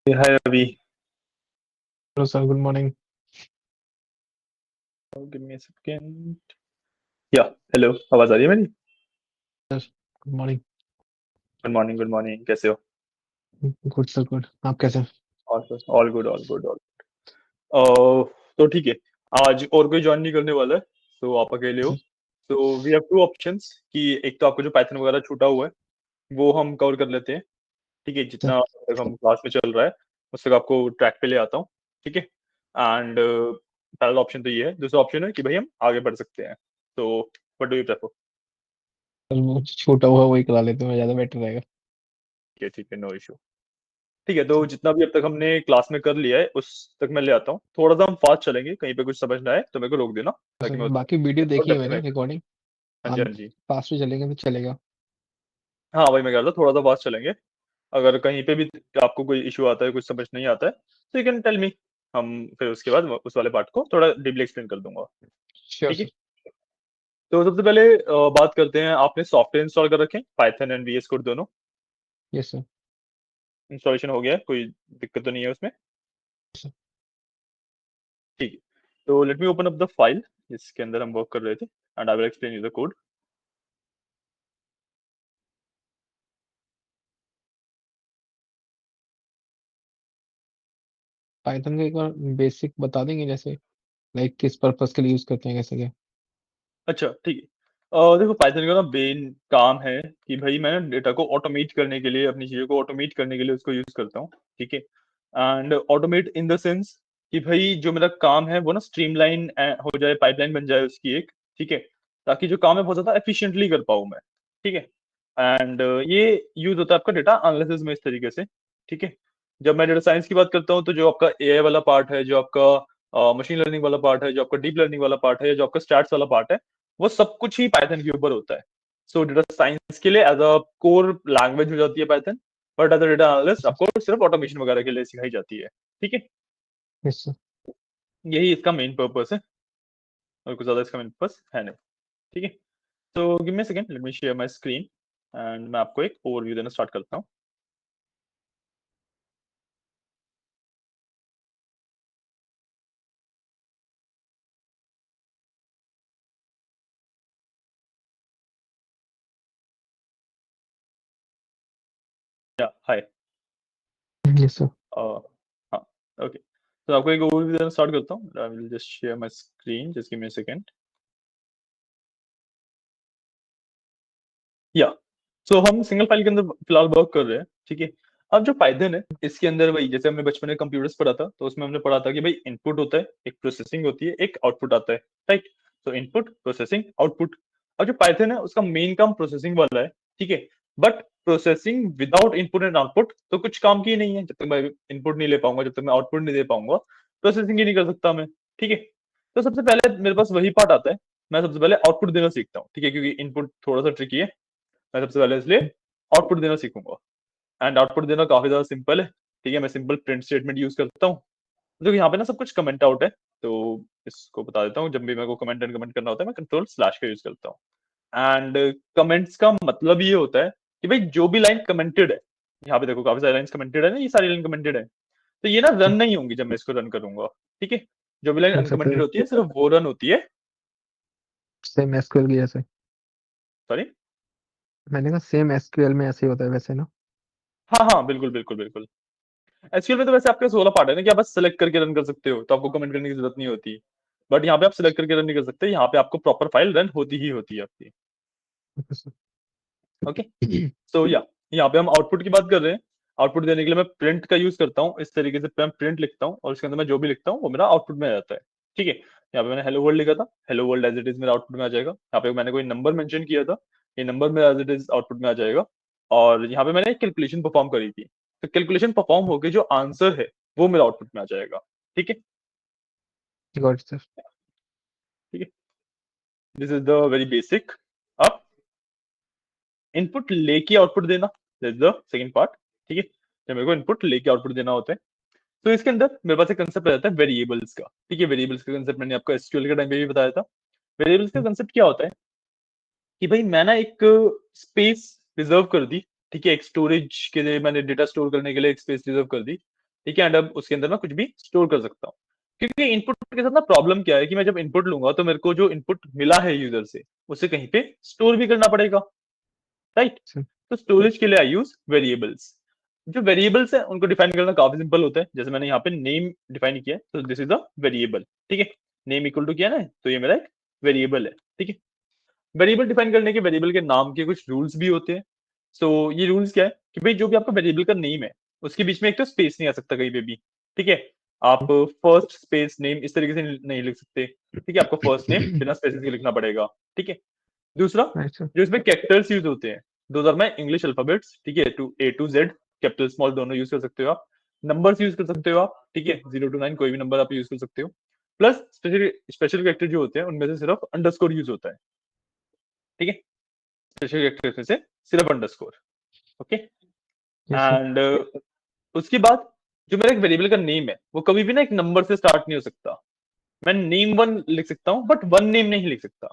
Hi Ravi. Hello, sir. Good morning. Give me a second. Yeah, hello. आवाज आ रही है मेरी? Sir, good morning. Good morning, good morning. कैसे हो? Good, sir. Good. आप कैसे हैं? All good, all good, all. तो ठीक है। आज और कोई ज्वाइन नहीं करने वाला है, तो आप अकेले हो। सर, तो वी हैव टू ऑप्शंस कि एक तो आपको जो पाइथन वगैरह छूटा हुआ है वो हम कवर कर लेते हैं। ठीक है, सर, जितना तक हम क्लास में चल रहा है उस तक आपको ट्रैक पे ले आता हूँ। ठीक है। एंड पहला ऑप्शन तो ये है। दूसरा ऑप्शन है कि भाई हम आगे बढ़ सकते हैं। तो व्हाट डू यू प्रेफर? वो छोटा हुआ वही करा लेते हैं, ज्यादा बेटर रहेगा। ठीक है, नो इशू। ठीक है, तो जितना भी अब तक हमने क्लास में कर लिया है उस तक मैं ले आता हूँ। थोड़ा सा हम फास्ट चलेंगे, कहीं पे कुछ समझ ना आए तो मेरे को रोक देना, ताकि सर, मैं उसको बाकी वीडियो देखी है डेप्थ में। मैंने रिकॉर्डिंग। हाँ जी, आप हाँ जी। पास में चलेंगे तो चलेगा। हाँ भाई, मैं कह रहा था थोड़ा सा फास्ट चलेंगे। अगर कहीं पे भी आपको कोई इशू आता है, कुछ समझ नहीं आता है, तो यू कैन टेल मी। हम फिर उसके बाद उस वाले पार्ट को थोड़ा डीपली एक्सप्लेन कर दूंगा। श्योर ठीक है। सर। तो सबसे पहले बात करते हैं, आपने सॉफ्टवेयर इंस्टॉल कर रखे हैं, पाइथन एंड वीएस कोड दोनों? Yes sir. इंस्टॉलेशन हो गया है, कोई दिक्कत तो नहीं है उसमें? सर, ठीक है। तो let me open up the file जिसके अंदर हम वर्क कर रहे थे, and I will explain you the code. Python का एक बार बेसिक बता देंगे, जैसे लाइक किस पर्पस के लिए यूज करते हैं, कैसे क्या? अच्छा, ठीक है। देखो, पाइथन का ना मेन काम है कि भाई मैं डेटा को ऑटोमेट करने के लिए, अपनी चीज़ों को ऑटोमेट करने के लिए उसको यूज़ करता हूँ। ठीक है। And automate in the sense कि भाई जो मेरा काम है वो ना स्ट्रीमलाइन हो जाए, पाइपलाइन बन जाए उसकी एक। ठीक है। ताकि जो काम है बहुत ज़्यादा एफिशिएंटली कर पाऊँ मैं। ठीक है। एंड ये यूज़ होता है आपका डेटा एनालिसिस में इस तरीके से। ठीक है। जब मैं डेटा साइंस की बात करता हूँ तो जो आपका एआई वाला पार्ट है, जो आपका मशीन लर्निंग वाला पार्ट है, जो आपका डीप लर्निंग वाला पार्ट है, या जो आपका स्टैट्स वाला पार्ट है, वो सब कुछ ही पाइथन के ऊपर होता है। सो डेटा साइंस के लिए एज अ कोर लैंग्वेज हो जाती है Python. But as a data analyst आपको सिर्फ ऑटोमेशन वगैरह के लिए सिखाई जाती है। ठीक है। Yes sir. यही इसका मेन पर्पस है, और कुछ ज्यादा इसका मेन पर्पस है नहीं। ठीक है। तो give me second, let me share my screen, and मैं आपको एक ओवरव्यू देना स्टार्ट करता हूँ। Yeah hi. Yes sir. हाँ, ओके। तो आपको एक ओवरव्यू देना स्टार्ट करता हूँ। I will just share my screen, just give me a second. Yeah so हम सिंगल फाइल के अंदर फिलहाल वर्क कर रहे हैं। ठीक है। अब जो पाइथन है इसके अंदर वही, जैसे हमने बचपन में कंप्यूटर्स पढ़ा था, तो उसमें हमने पढ़ा था कि भाई इनपुट होता है, एक प्रोसेसिंग होती है, एक आउटपुट आता है। राइट। तो इनपुट, प्रोसेसिंग, आउटपुट। अब जो पाइथन है उसका मेन काम प्रोसेसिंग वाला है। ठीक है। But processing without input and output तो कुछ काम की ही नहीं है। जब तक मैं इनपुट नहीं ले पाऊंगा, जब तक मैं आउटपुट नहीं दे पाऊंगा, प्रोसेसिंग ही नहीं कर सकता मैं। ठीक है। तो सबसे पहले मेरे पास वही पार्ट आता है। मैं सबसे पहले आउटपुट देना सीखता हूँ। ठीक है, क्योंकि इनपुट थोड़ा सा ट्रिकी है। मैं सबसे पहले इसलिए आउटपुट देना सीखूंगा। एंड आउटपुट देना काफी ज्यादा सिंपल है। ठीक है, मैं सिंपल प्रिंट स्टेटमेंट यूज करता हूँ। देखो यहाँ पे ना सब कुछ कमेंट आउट है, तो इसको बता देता हूँ। जब भी मेरे को कमेंट एंड कमेंट करना होता है, मैं कंट्रोल स्लैश का यूज करता हूँ। एंड कमेंट्स का मतलब ये होता है कि भाई जो भी लाइन कमेंटेड है, यहाँ पे देखो काफी सारी लाइन कमेंटेड है ना, ये सारी लाइन कमेंटेड है, तो ये ना रन नहीं होंगी जब मैं इसको रन करूंगा। ठीक है। जो भी लाइन अनकमेंटेड सेपरेट होती है सिर्फ वो रन होती है। सेम एसक्यूएल की जैसे। सॉरी। मैंने कहा सेम एसक्यूएल में ऐसे ही होता है वैसे ना। हाँ हाँ, बिल्कुल बिल्कुल बिल्कुल। एसक्यूएल में तो वैसे आपके 16 पार्ट है ना, कि आप बस सेलेक्ट करके रन कर सकते हो, तो आपको कमेंट करने की जरूरत नहीं होती। बट यहाँ पे आप सिलेक्ट करके रन नहीं कर सकते, यहाँ पे आपको प्रॉपर फाइल रन होती ही होती है आपकी। Okay sir. ओके। सो या यहाँ पे हम आउटपुट की बात कर रहे हैं। आउटपुट देने के लिए मैं प्रिंट का यूज करता हूँ। इस तरीके से मैं प्रिंट लिखता हूँ और उसके अंदर मैं जो भी लिखता हूँ वो मेरा आउटपुट में आ जाता है। ठीक है। यहाँ पे मैंने हेलो वर्ल्ड लिखा था, hello world as it is मेरा आउटपुट में आ जाएगा। यहाँ पे मैंने कोई नंबर मेंशन किया था, ये नंबर मेरा एज इट इज आउटपुट में आ जाएगा। और यहाँ पे मैंने एक कैलकुलेशन परफॉर्म करी थी, तो कैलकुलेशन परफॉर्म होकर जो आंसर है वो मेरा आउटपुट में आ जाएगा। ठीक है। Got sir. ठीक है। This is the very basic. अब इनपुट लेके आउटपुट देना, दिस द सेकंड पार्ट। ठीक है। जब मेरे को इनपुट लेके आउटपुट देना होता है, तो इसके अंदर मेरे पास एक कंसेप्ट आ जाता है वेरिएबल्स का। ठीक है। वेरिएबल्स का कंसेप्ट मैंने आपको एसक्यूएल के टाइम पे भी बताया था। वेरिएबल्स का कंसेप्ट क्या होता है कि भाई मैं ना एक स्पेस रिजर्व कर दी। ठीक है। एक स्टोरेज के लिए मैंने डेटा स्टोर करने के लिए एक स्पेस रिजर्व कर दी। ठीक है, एंड अब उसके अंदर मैं कुछ भी स्टोर कर सकता हूँ। क्योंकि इनपुट के साथ ना प्रॉब्लम क्या है कि मैं जब इनपुट लूंगा तो मेरे को जो इनपुट मिला है यूजर से उसे कहीं पे स्टोर भी करना पड़ेगा, राइट। अच्छा, तो स्टोरेज के लिए आई यूज वेरिएबल्स। जो वेरिएबल्स है उनको डिफाइन करना काफी सिंपल होता है। जैसे मैंने यहाँ पे नेम डिफाइन किया है, तो दिस इज अ वेरिएबल, ठीक है। नेम इक्वल टू किया ना, तो ये मेरा एक वेरिएबल है, ठीक है। वेरिएबल डिफाइन करने के वेरिएबल के नाम के कुछ रूल्स भी होते हैं। सो ये रूल्स क्या है कि भाई जो भी आपका वेरिएबल का नेम है उसके बीच में एक तो स्पेस नहीं आ सकता कहीं पे भी, ठीक है। आप फर्स्ट स्पेस नेम इस तरीके से नहीं लिख सकते, ठीक है। आपको फर्स्ट नेम बिना स्पेसेस के लिखना पड़ेगा, ठीक है। दूसरा, अच्छा, जो इसमें कैरेक्टर्स यूज होते हैं, दो आर माय इंग्लिश अल्फाबेट्स, ठीक है, to A to Z, capital small दोनों यूज कर सकते हो आप। नंबर्स यूज कर सकते हो आप, ठीक है, 0 to 9 कोई भी नंबर आप यूज कर सकते हो। प्लस स्पेशल स्पेशल कैरेक्टर जो होते हैं उनमें से सिर्फ अंडरस्कोर यूज होता है, ठीक है। स्पेशल कैरेक्टर में से सिर्फ underscore, okay. Yes sir, and उसके बाद जो मेरा एक वेरिएबल का नेम है वो कभी भी ना एक नंबर से स्टार्ट नहीं हो सकता। मैं नेम वन लिख सकता हूँ बट वन नेम नहीं लिख सकता।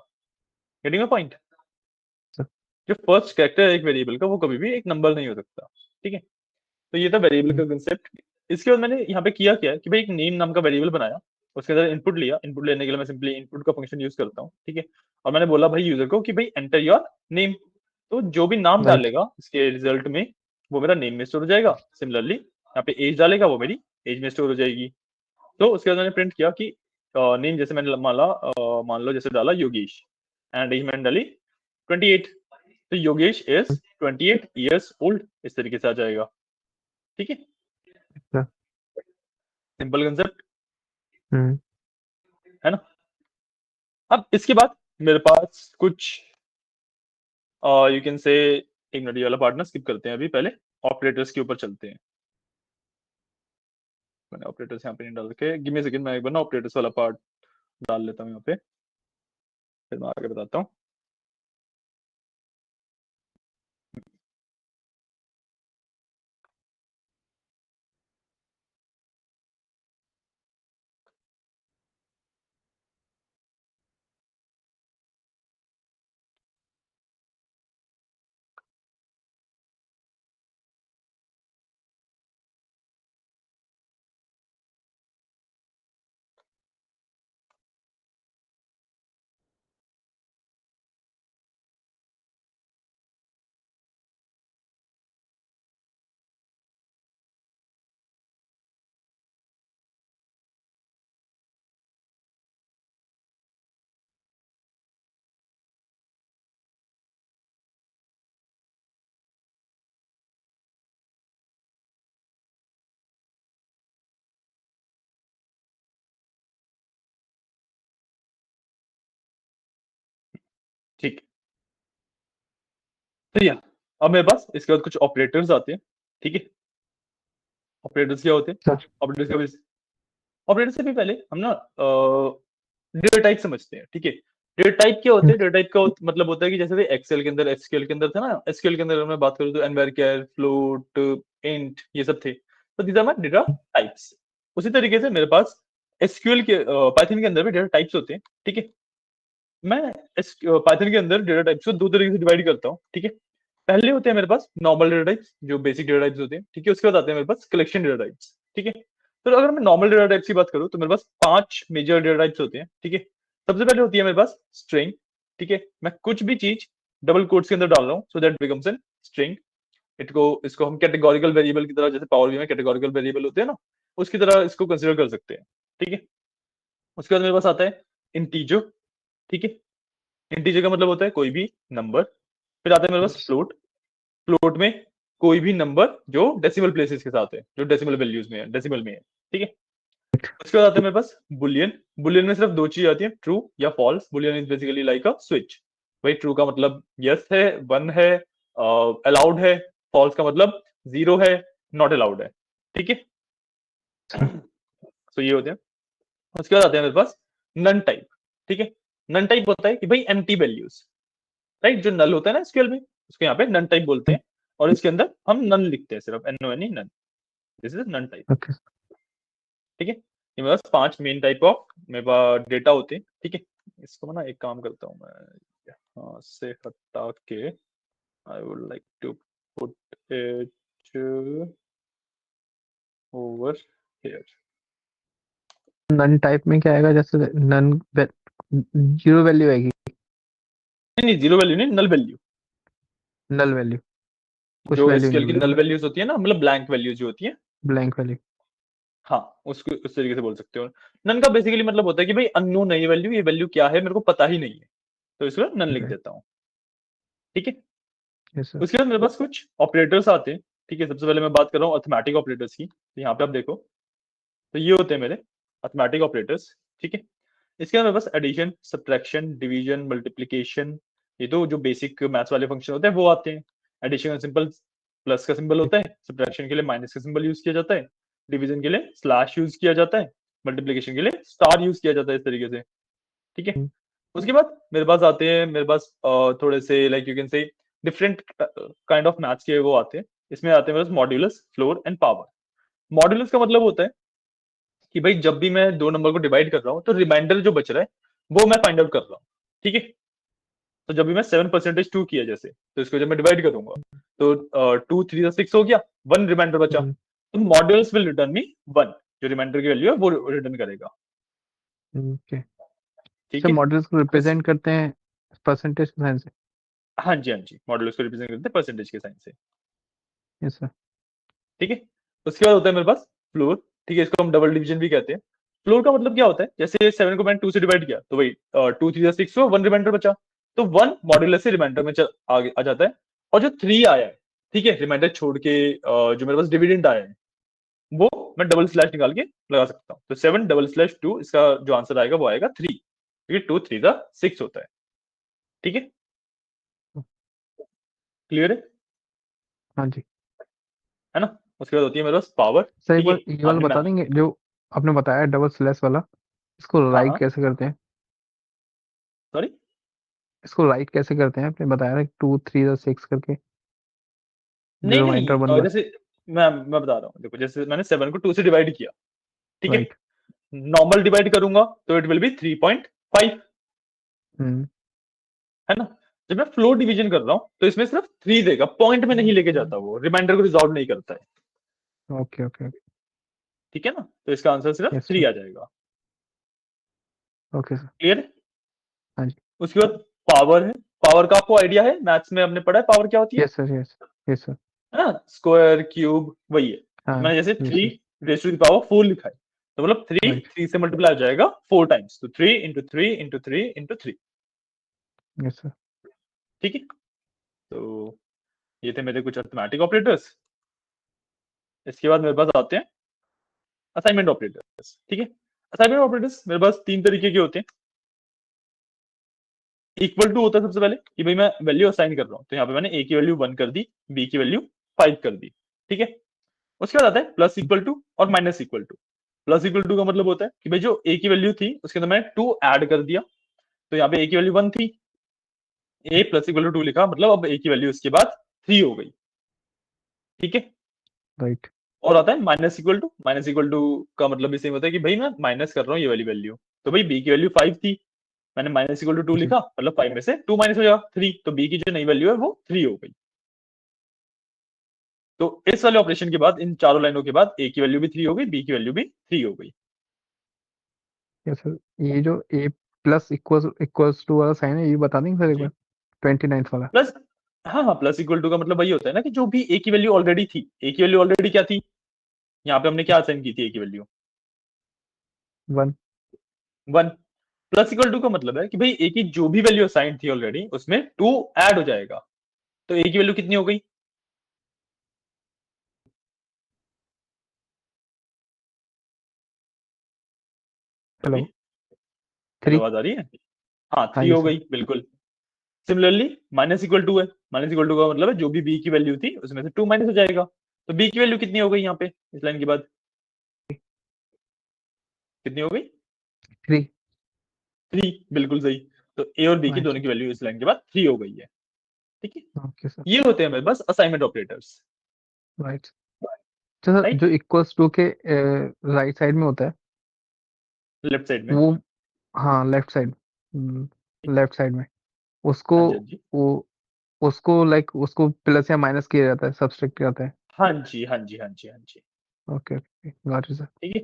Getting my point. सर, जो फर्स्ट कैरेक्टर है एक वेरिएबल का वो कभी भी एक नंबर नहीं हो सकता, ठीक है। तो ये था वेरिएबल का कंसेप्ट। इसके बाद मैंने यहाँ पे किया क्या है कि भाई एक नेम नाम का वेरिएबल बनाया, उसके अंदर इनपुट लिया। इनपुट लेने के लिए मैं सिंपली इनपुट का फंक्शन यूज करता हूँ, ठीक है। और मैंने बोला भाई यूजर को कि भाई एंटर योर नेम। तो जो भी नाम राइट, डालेगा इसके रिजल्ट में वो मेरा नेम में स्टोर हो जाएगा। सिमिलरली यहाँ पे एज डालेगा वो मेरी एज में स्टोर हो जाएगी। तो उसके बाद मैंने प्रिंट किया कि नेम जैसे मैंने मान लो जैसे डाला योगेश, एंड एज मैंने डाली 28। तो योगेश इज 28 years old, इस तरीके से आ जाएगा, ठीक है। अच्छा, सिंपल कंसेप्ट हम्म, है ना। अब इसके बाद मेरे पास कुछ यू कैन से, एक मिनट ये वाला पार्ट ना स्किप करते हैं अभी, पहले ऑपरेटर्स के ऊपर चलते हैं। मैंने ऑपरेटर्स यहाँ पे नहीं डाल के, गिव मी सेकंड, मैं एक बार ना ऑपरेटर्स वाला पार्ट डाल लेता हूँ यहाँ पे, फिर मैं आगे बताता हूँ। ठीक है, तो या अब मेरे पास इसके बाद कुछ ऑपरेटर्स आते हैं, ठीक है। ऑपरेटर्स क्या होते हैं? सर, ऑपरेटर्स ऑपरेटर से भी पहले हम ना डेटा टाइप समझते हैं, ठीक है। डेटा टाइप क्या होते हैं? डेटा टाइप का मतलब होता है कि जैसे एक्सेल के अंदर, एसक्यूएल के अंदर था ना, एसक्यूएल के अंदर अगर मैं बात करूँ तो एनवायरचर, फ्लोट, इंट, ये सब थे। तो these are my data types. उसी तरीके से मेरे पास एसक्यूएल के पाइथन के अंदर भी डेटा टाइप्स होते हैं, ठीक है। मैं पाइथन के अंदर डेटा टाइप्स को दो तरीके से डिवाइड करता हूँ, ठीक है। पहले होते हैं मेरे पास नॉर्मल डेटा टाइप्स, जो बेसिक डेटा टाइप्स होते हैं, ठीक है। उसके बाद आते हैं मेरे पास कलेक्शन डेटा टाइप्स, ठीक है। तो अगर मैं नॉर्मल डेटा टाइप्स की बात करूं तो मेरे पास 5 मेजर डेटा टाइप्स होते हैं, ठीक है। सबसे पहले होती है मेरे पास स्ट्रिंग, ठीक है। मैं कुछ भी चीज डबल कोट्स के अंदर डाल रहा हूँ so that becomes N string. इसको हम कैटेगोरिकल वेरिएबल की तरह, जैसे पावर बी में कैटेगोरिकल वेरिएबल होते हैं ना, उसकी तरह इसको कंसिडर कर सकते हैं, ठीक है। उसके बाद मेरे पास आता है इंटीजर, ठीक है। इंटीजर का मतलब होता है कोई भी नंबर। फिर आता है मेरे पास यस, फ्लोट। फ्लोट में कोई भी नंबर जो डेसिमल प्लेसेस के साथ है, जो डेसिमल वैल्यूज में है, डेसिमल में है, ठीक है। उसके बाद आता है मेरे पास बुलियन। बुलियन में सिर्फ दो चीज आती है, ट्रू या false. Boolean is basically like a switch. भाई ट्रू का मतलब यस है, वन है, अलाउड है। फॉल्स का मतलब जीरो है, नॉट अलाउड है, ठीक है। सर, तो ये होते हैं। उसके बाद आते हैं मेरे पास नन टाइप, ठीक है। नन टाइप होता है कि भाई एम्प्टी वैल्यूज, राइट। जो नल होता है ना एसक्यूएल में, उसको यहाँ पे नन टाइप बोलते हैं। और इसके अंदर हम नन लिखते हैं, सिर्फ NONE, none. This is none type, okay, ठीक है। ये मेरे पास 5 मेन टाइप ऑफ मेरे पास डेटा होते हैं, ठीक है। इसको ना एक काम करता हूँ मैं यहाँ से हटा के, I would like to put it over here. None type में क्या आएगा, जैसे नन जीरो वैल्यू आएगी, नहीं जीरो वैल्यू नहीं, नल वैल्यू। नल वैल्यू, कुछ जो वैल्यू नहीं एसक्यूएल की होगी, नल वैल्यूज होती है ना, मतलब ब्लैंक वैल्यूज जो होती है। Blank value. हाँ, उसको उस तरीके से बोल सकते हो। नन का बेसिकली मतलब होता है कि भाई अननोन है ये वैल्यू, ये वैल्यू क्या है मेरे को पता ही नहीं है, तो इसको नन लिख ओके, देता हूँ। ठीक है। Yes sir. उसके बाद मेरे पास कुछ ऑपरेटर्स आते हैं। ठीक है, सबसे पहले मैं बात कर रहा हूँ अर्थमेटिक ऑपरेटर्स की, तो यहाँ पे आप देखो, तो ये होते हैं मेरे अर्थमेटिक ऑपरेटर्स। ठीक है। इसके बाद मेरे पास एडिशन, सब्ट्रैक्शन, डिवीजन, मल्टीप्लिकेशन, ये तो जो बेसिक मैथ्स वाले फंक्शन होते हैं वो आते हैं। एडिशन का सिंपल प्लस का सिंबल होता है, सब्ट्रैक्शन के लिए माइनस का सिंबल यूज किया जाता है, डिवीजन के लिए स्लैश यूज किया जाता है, मल्टीप्लिकेशन के लिए स्टार यूज किया जाता है, इस तरीके से। ठीक है। उसके बाद मेरे पास आते हैं, मेरे पास थोड़े से like you can say different kind of maths के वो आते हैं। इसमें आते हैं मेरे पास modulus, floor and power. Modulus का मतलब होता है कि भाई जब भी मैं दो नंबर को डिवाइड कर रहा हूँ तो रिमाइंडर जो बच रहा है वो मैं फाइंड आउट कर रहा हूँ। ठीक है। तो जब भी मैं 7% 2 किया जैसे, तो इसको जब मैं डिवाइड करूंगा तो 2 3 6 हो गया, वन रिमाइंडर बचा, तो modulus will return me one, जो रिमाइंडर की वैल्यू है वो रिटर्न करेगा। ओके ठीक सर, है। मॉडल्स को उस रिप्रेजेंट करते हैं परसेंटेज साइन से। हाँ जी, हाँ जी, मॉड्यूलस को रिप्रेजेंट करते हैं परसेंटेज के साइन से। Yes sir. ठीक है। उसके बाद होता है मेरे पास फ्लोर। ठीक है, इसको हम डबल डिवीजन भी कहते हैं। फ्लोर का मतलब क्या होता है, जैसे 7 को मैंने 2 से डिवाइड किया तो वही 2 3 6 हुआ, वन रिमाइंडर बचा, तो वन मॉड्यूलस से रिमाइंडर में आगे आ जाता है। और जो 3 आया है, ठीक है, रिमाइंडर छोड़ के जो मेरे पास डिविडेंड आया है वो मैं डबल स्लैश निकाल के लगा सकता हूँ। तो 7 डबल स्लैश 2, इसका जो आंसर आएगा वो आएगा 3, क्योंकि 2 3 6 होता है। ठीक है, क्लियर हाँ जी है ना। उसके बाद होती है मेरे पास पावर। सर, एक ठीक है, बार ये वाला आपने बता देंगे जो आपने बताया डबल स्लैश वाला, इसको हाँ राइट हाँ, कैसे करते हैं? सॉरी। इसको राइट कैसे करते हैं? आपने बताया ना 2 3 6 करके जो नहीं रिमाइंडर बन नहीं, रहा जैसे मैं बता रहा हूँ, देखो जैसे मैंने 7 को 2 से डिवाइड किया, ठीक है। है, राइट। नॉर्मल डिवाइड करूंगा तो इट विल बी 3.5, हम्म। है ना। जब मैं फ्लोर डिवीजन कर रहा हूँ तो इसमें सिर्फ 3 देगा, पॉइंट में नहीं लेके जाता, वो रिमाइंडर को रिजॉल्व नहीं करता है। Okay okay okay. ठीक है ना, तो इसका आंसर सिर्फ यस 3 सर। आ जाएगा। Okay sir. क्लियर है। हाँ जी। उसके बाद पावर है। पावर का आपको आइडिया है, मैथ्स में हमने पढ़ा है पावर क्या होती है yes sir. Yes. Yes sir. है ना, स्क्वायर क्यूब वही है। हाँ। मैंने जैसे yes three sir. Raise to power 4 लिखा है, तो मतलब थ्री राइट। थ्री से मल्टीप्लाई हो जाएगा 4 टाइम्स, तो 3 × 3 × 3 × 3। Yes sir. ठीक है। तो ये थे मेरे कुछ अर्थमेटिक ऑपरेटर्स। इसके बाद मेरे पास आते हैं असाइनमेंट ऑपरेटर्स। ठीक है। असाइनमेंट ऑपरेटर्स मेरे पास 3 तरीके के होते हैं। इक्वल टू होता है सबसे पहले कि भाई मैं वैल्यू असाइन कर रहा हूँ, तो यहाँ पे मैंने ए की वैल्यू 1 कर दी, बी की वैल्यू 5 कर दी। ठीक है। उसके बाद आता है प्लस इक्वल टू और minus equal to. Plus equal to का मतलब होता है कि भाई जो ए की वैल्यू थी उसके अंदर मैंने 2 ऐड कर दिया, तो यहाँ पे ए की वैल्यू 1 थी, ए प्लस इक्वल टू 2 लिखा, मतलब अब ए की वैल्यू उसके बाद 3 हो गई। ठीक है। राइट। और आता है minus equal to. Minus equal to का मतलब भी सेम होता है कि भाई मैं माइनस कर रहा हूँ ये वाली वैल्यू, तो भाई बी की वैल्यू 5 थी, मैंने माइनस इक्वल टू 2 जी। लिखा, मतलब 5 में से 2 माइनस हो जाएगा 3, तो बी की जो नई वैल्यू है वो 3 हो गई। तो इस वाले ऑपरेशन के बाद, इन चारों लाइनों के बाद, ए की वैल्यू भी 3 हो गई, बी की वैल्यू भी 3 हो गई। यस सर, ये जो ए प्लस इक्वल्स टू वाला साइन है, ये बता देंगे सर एक बार, जी। 29th वाला। प्लस, हाँ हाँ, प्लस इक्वल टू का मतलब वही होता है ना कि जो भी ए की वैल्यू ऑलरेडी थी, ए की वैल्यू ऑलरेडी क्या थी, यहाँ पे हमने क्या असाइन की थी ए की वैल्यू 1। 1। प्लस इक्वल टू का मतलब है कि भाई ए की जो भी वैल्यू असाइन थी ऑलरेडी उसमें 2 ऐड हो जाएगा, तो ए की वैल्यू कितनी हो गई। हेलो। अभी, हेलो, 3। आवाज आ रही है। हाँ, हाँ 3 जी हो सर। गई बिल्कुल। सिमिलरली माइनस इक्वल टू है। माइनस इक्वल टू का मतलब है जो भी बी की वैल्यू थी उसमें से 2 माइनस हो जाएगा, तो बी की वैल्यू कितनी हो गई यहाँ पे इस लाइन के बाद, कितनी हो गई। 3। 3, बिल्कुल सही। तो ए और बी की राइट दोनों सर। की वैल्यू इस लाइन के बाद 3 हो गई है। ठीक है। Okay sir. ये होते हैं मेरे पास असाइनमेंट ऑपरेटर्स। राइट। तो सर राइट, जो इक्वल्स टू के राइट साइड में होता है लेफ्ट साइड में। वो, हाँ लेफ्ट साइड, लेफ्ट साइड में उसको, हाँ जी, हाँ जी, वो उसको लाइक उसको प्लस या माइनस किया जाता है, सब्सट्रैक्ट किया जाता है। हाँ जी, हाँ जी, हाँ जी, हाँ जी। Okay okay got it sir. ठीक है,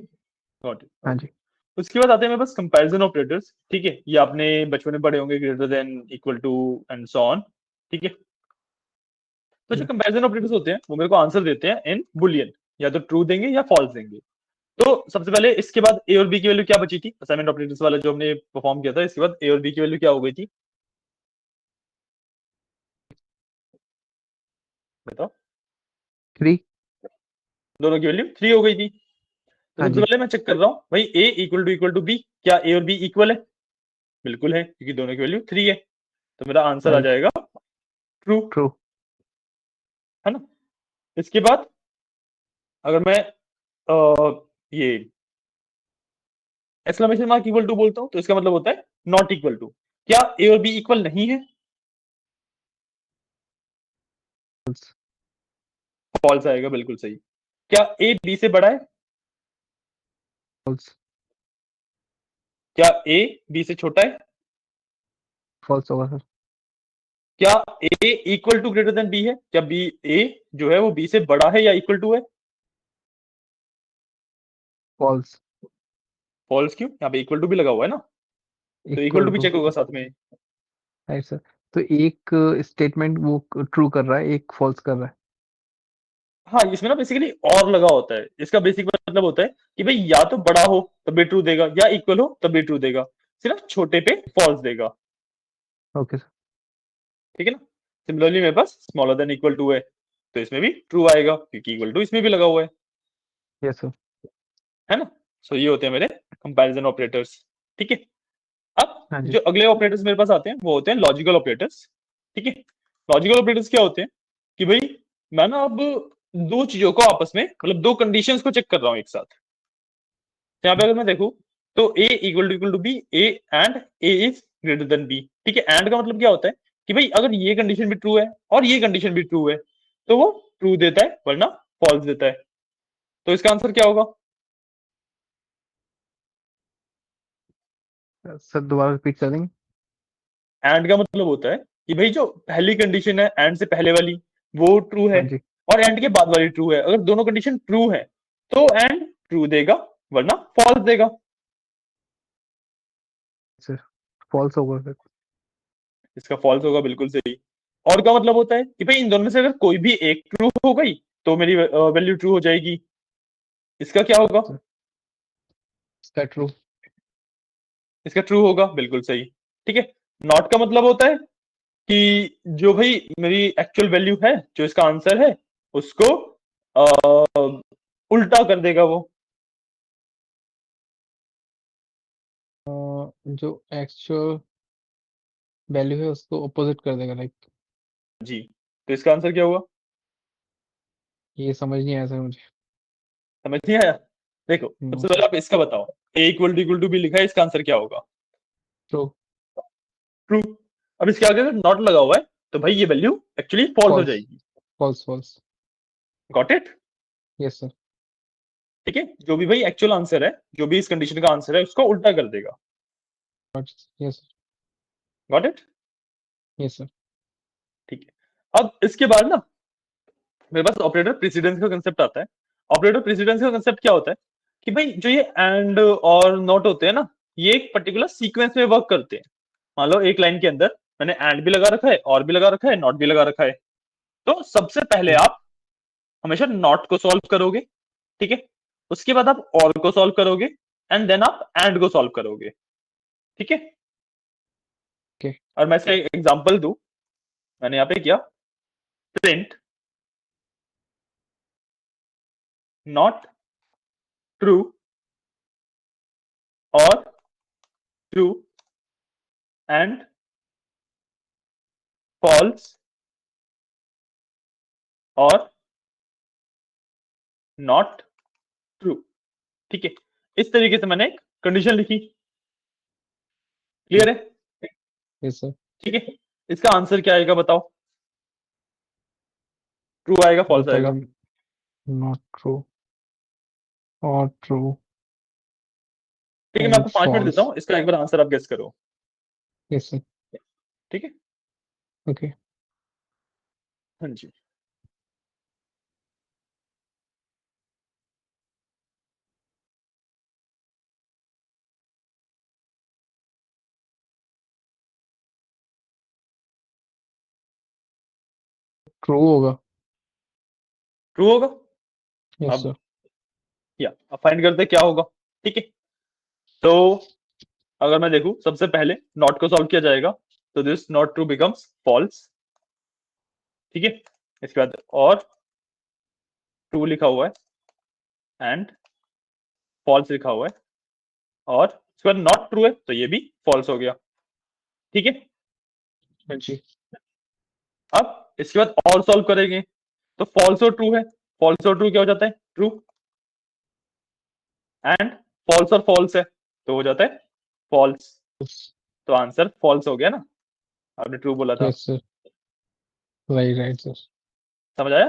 गॉट इट, हाँ ओके। जी। उसके बाद आते हैं मेरे पास कंपैरिजन ऑपरेटर्स। ठीक है, ये आपने बचपन में पढ़े होंगे, greater than, equal to and so on. ठीक है, तो जो जी। कंपैरिजन ऑपरेटर्स होते हैं वो मेरे को आंसर देते हैं इन बुलियन, या तो ट्रू देंगे या फॉल्स देंगे। तो सबसे पहले इसके बाद ए और बी की वैल्यू क्या बची थी, असाइनमेंट ऑपरेटर्स वाला जो हमने परफॉर्म किया था, इसके बाद ए और बी की वैल्यू क्या हो गई थी, बताओ। 3। दोनों की वैल्यू 3 हो गई थी। तो हाँ सबसे जी। पहले मैं चेक कर रहा हूँ भाई, ए इक्वल टू बी, क्या ए और बी इक्वल है? बिल्कुल है, क्योंकि दोनों की वैल्यू 3 है। तो मेरा आंसर आ राइट। जाएगा ट्रू, ट्रू। है ना। इसके बाद अगर मैं ये एक्सक्लेमेशन मार्क इक्वल टू बोलता हूँ, तो इसका मतलब होता है नॉट इक्वल टू। क्या ए और बी इक्वल नहीं है? फॉल्स। फॉल्स आएगा, बिल्कुल सही। क्या ए बी से बड़ा है? फॉल्स। क्या ए बी से छोटा है? फॉल्स होगा सर। क्या A equal to greater than B है? क्या बी, ए जो है वो बी से बड़ा है या इक्वल टू है? फॉल्स। फॉल्स क्यों, यहाँ पे इक्वल टू भी लगा हुआ है ना, तो इक्वल इक्वल टू भी टू। चेक होगा साथ में। Right sir. तो एक स्टेटमेंट वो ट्रू कर रहा है, एक फॉल्स कर रहा है। हाँ, इसमें ना बेसिकली और लगा होता है। इसका बेसिक मतलब होता है कि भाई या तो बड़ा हो तब भी ट्रू देगा, या इक्वल हो तब भी ट्रू देगा, सिर्फ छोटे पे फॉल्स देगा। Okay sir. ठीक है ना। सिमिलरली मेरे पास स्मॉलर देन इक्वल टू है, तो इसमें भी ट्रू आएगा, क्योंकि इक्वल टू इसमें भी लगा हुआ यस सर। है ना। सो ये होते हैं मेरे कंपैरिजन ऑपरेटर्स। ठीक है, अब हाँ जी। जो अगले ऑपरेटर्स मेरे पास आते हैं वो होते हैं लॉजिकल ऑपरेटर्स। ठीक है, लॉजिकल ऑपरेटर्स क्या होते हैं कि भाई मैं ना अब दो चीजों को आपस में, मतलब दो कंडीशंस को चेक कर रहा हूं एक साथ। तो यहाँ पे अगर मैं देखूं, तो A equal to B, A and A is greater than B. ठीक है, एंड का मतलब क्या होता है कि भाई अगर ये कंडीशन भी ट्रू है और ये कंडीशन भी ट्रू है, तो वो ट्रू देता है, वरना फॉल्स देता है। तो इसका आंसर क्या होगा? सर दोबारा रिपीट कर देंगे। एंड का मतलब होता है कि भाई जो पहली कंडीशन है एंड से पहले वाली, वो ट्रू है, हाँ जी और एंड के बाद वाली ट्रू है। अगर दोनों कंडीशन ट्रू है तो एंड ट्रू देगा, वरना फॉल्स देगा। सर। फॉल्स होगा सर। इसका फॉल्स होगा, बिल्कुल सही। और का मतलब होता है कि भाई इन दोनों में से अगर कोई भी एक ट्रू हो गई तो मेरी वैल्यू ट्रू हो जाएगी। इसका क्या होगा? सर इसका ट्रू। इसका ट्रू होगा, बिल्कुल सही। ठीक है, नॉट का मतलब होता है कि जो भाई मेरी एक्चुअल वैल्यू है, जो इसका आंसर है, उसको उल्टा कर देगा वो। जो एक्चुअल वैल्यू है उसको अपोजिट कर देगा लाइक। जी, तो इसका आंसर क्या हुआ? ये समझ नहीं आया सर मुझे। समझ नहीं आया? देखो, नो सबसे सर। पहले आप इसका बताओ। ए इक्वल टू बी लिखा है, इसका आंसर क्या होगा? ट्रू। ट्रू। अब इसके आगे अगर नॉट लगा हुआ है तो भाई ये वैल्यू एक्चुअली फॉल्स हो फॉल्स। जाएगी। False false. Got it. Yes sir. ठीक है, जो भी भाई एक्चुअल आंसर है, जो भी इस कंडीशन का आंसर है, उसको उल्टा कर देगा। Yes sir. Got it. Yes sir. ठीक है, अब इसके बाद ना मेरे पास ऑपरेटर प्रेसिडेंस का कंसेप्ट आता है। ऑपरेटर प्रेसिडेंस का कंसेप्ट क्या होता है कि भाई जो ये एंड और नॉट होते हैं ना, ये एक पर्टिकुलर सीक्वेंस में वर्क करते हैं। मान लो एक लाइन के अंदर मैंने एंड भी लगा रखा है, और भी लगा रखा है, नॉट भी लगा रखा है। तो सबसे पहले जी। आप हमेशा नॉट को सॉल्व करोगे। ठीक है, उसके बाद आप और को सॉल्व करोगे, एंड देन आप एंड को सॉल्व करोगे। ठीक है, ओके। और मैं इसका एग्जांपल दूं, मैंने यहाँ पे किया प्रिंट नॉट ट्रू और ट्रू एंड फॉल्स और नॉट ट्रू। ठीक है, इस तरीके से मैंने एक कंडीशन लिखी। क्लियर है? Yes sir. ठीक है, इसका आंसर क्या आएगा बताओ? ट्रू आएगा, फॉल्स बताएगा आएगा? नॉट ट्रू और ट्रू ठीक है, मैं एंड आपको 5 मिनट देता फॉल्स। हूँ, इसका एक बार आंसर आप गेस करो। Yes sir. ठीक है, ओके। हाँ जी। ट्रू होगा। ट्रू होगा। यस अब सर। अब फाइंड करते हैं क्या होगा। ठीक है, तो अगर मैं देखूं सबसे पहले नॉट को सॉल्व किया जाएगा, तो this not true becomes false. ठीक है, इसके बाद और ट्रू लिखा हुआ है एंड फॉल्स लिखा हुआ है, और इसके बाद नॉट ट्रू है तो ये भी फॉल्स हो गया। ठीक है, हाँ जी। अब इसके बाद और सॉल्व करेंगे, तो फॉल्स और ट्रू है, फॉल्स और ट्रू क्या हो जाता है, ट्रू, एंड फॉल्स और फॉल्स है तो हो जाता है फॉल्स। तो आंसर फॉल्स हो गया ना, आपने ट्रू बोला था। Yes sir. Right right sir. समझ आया?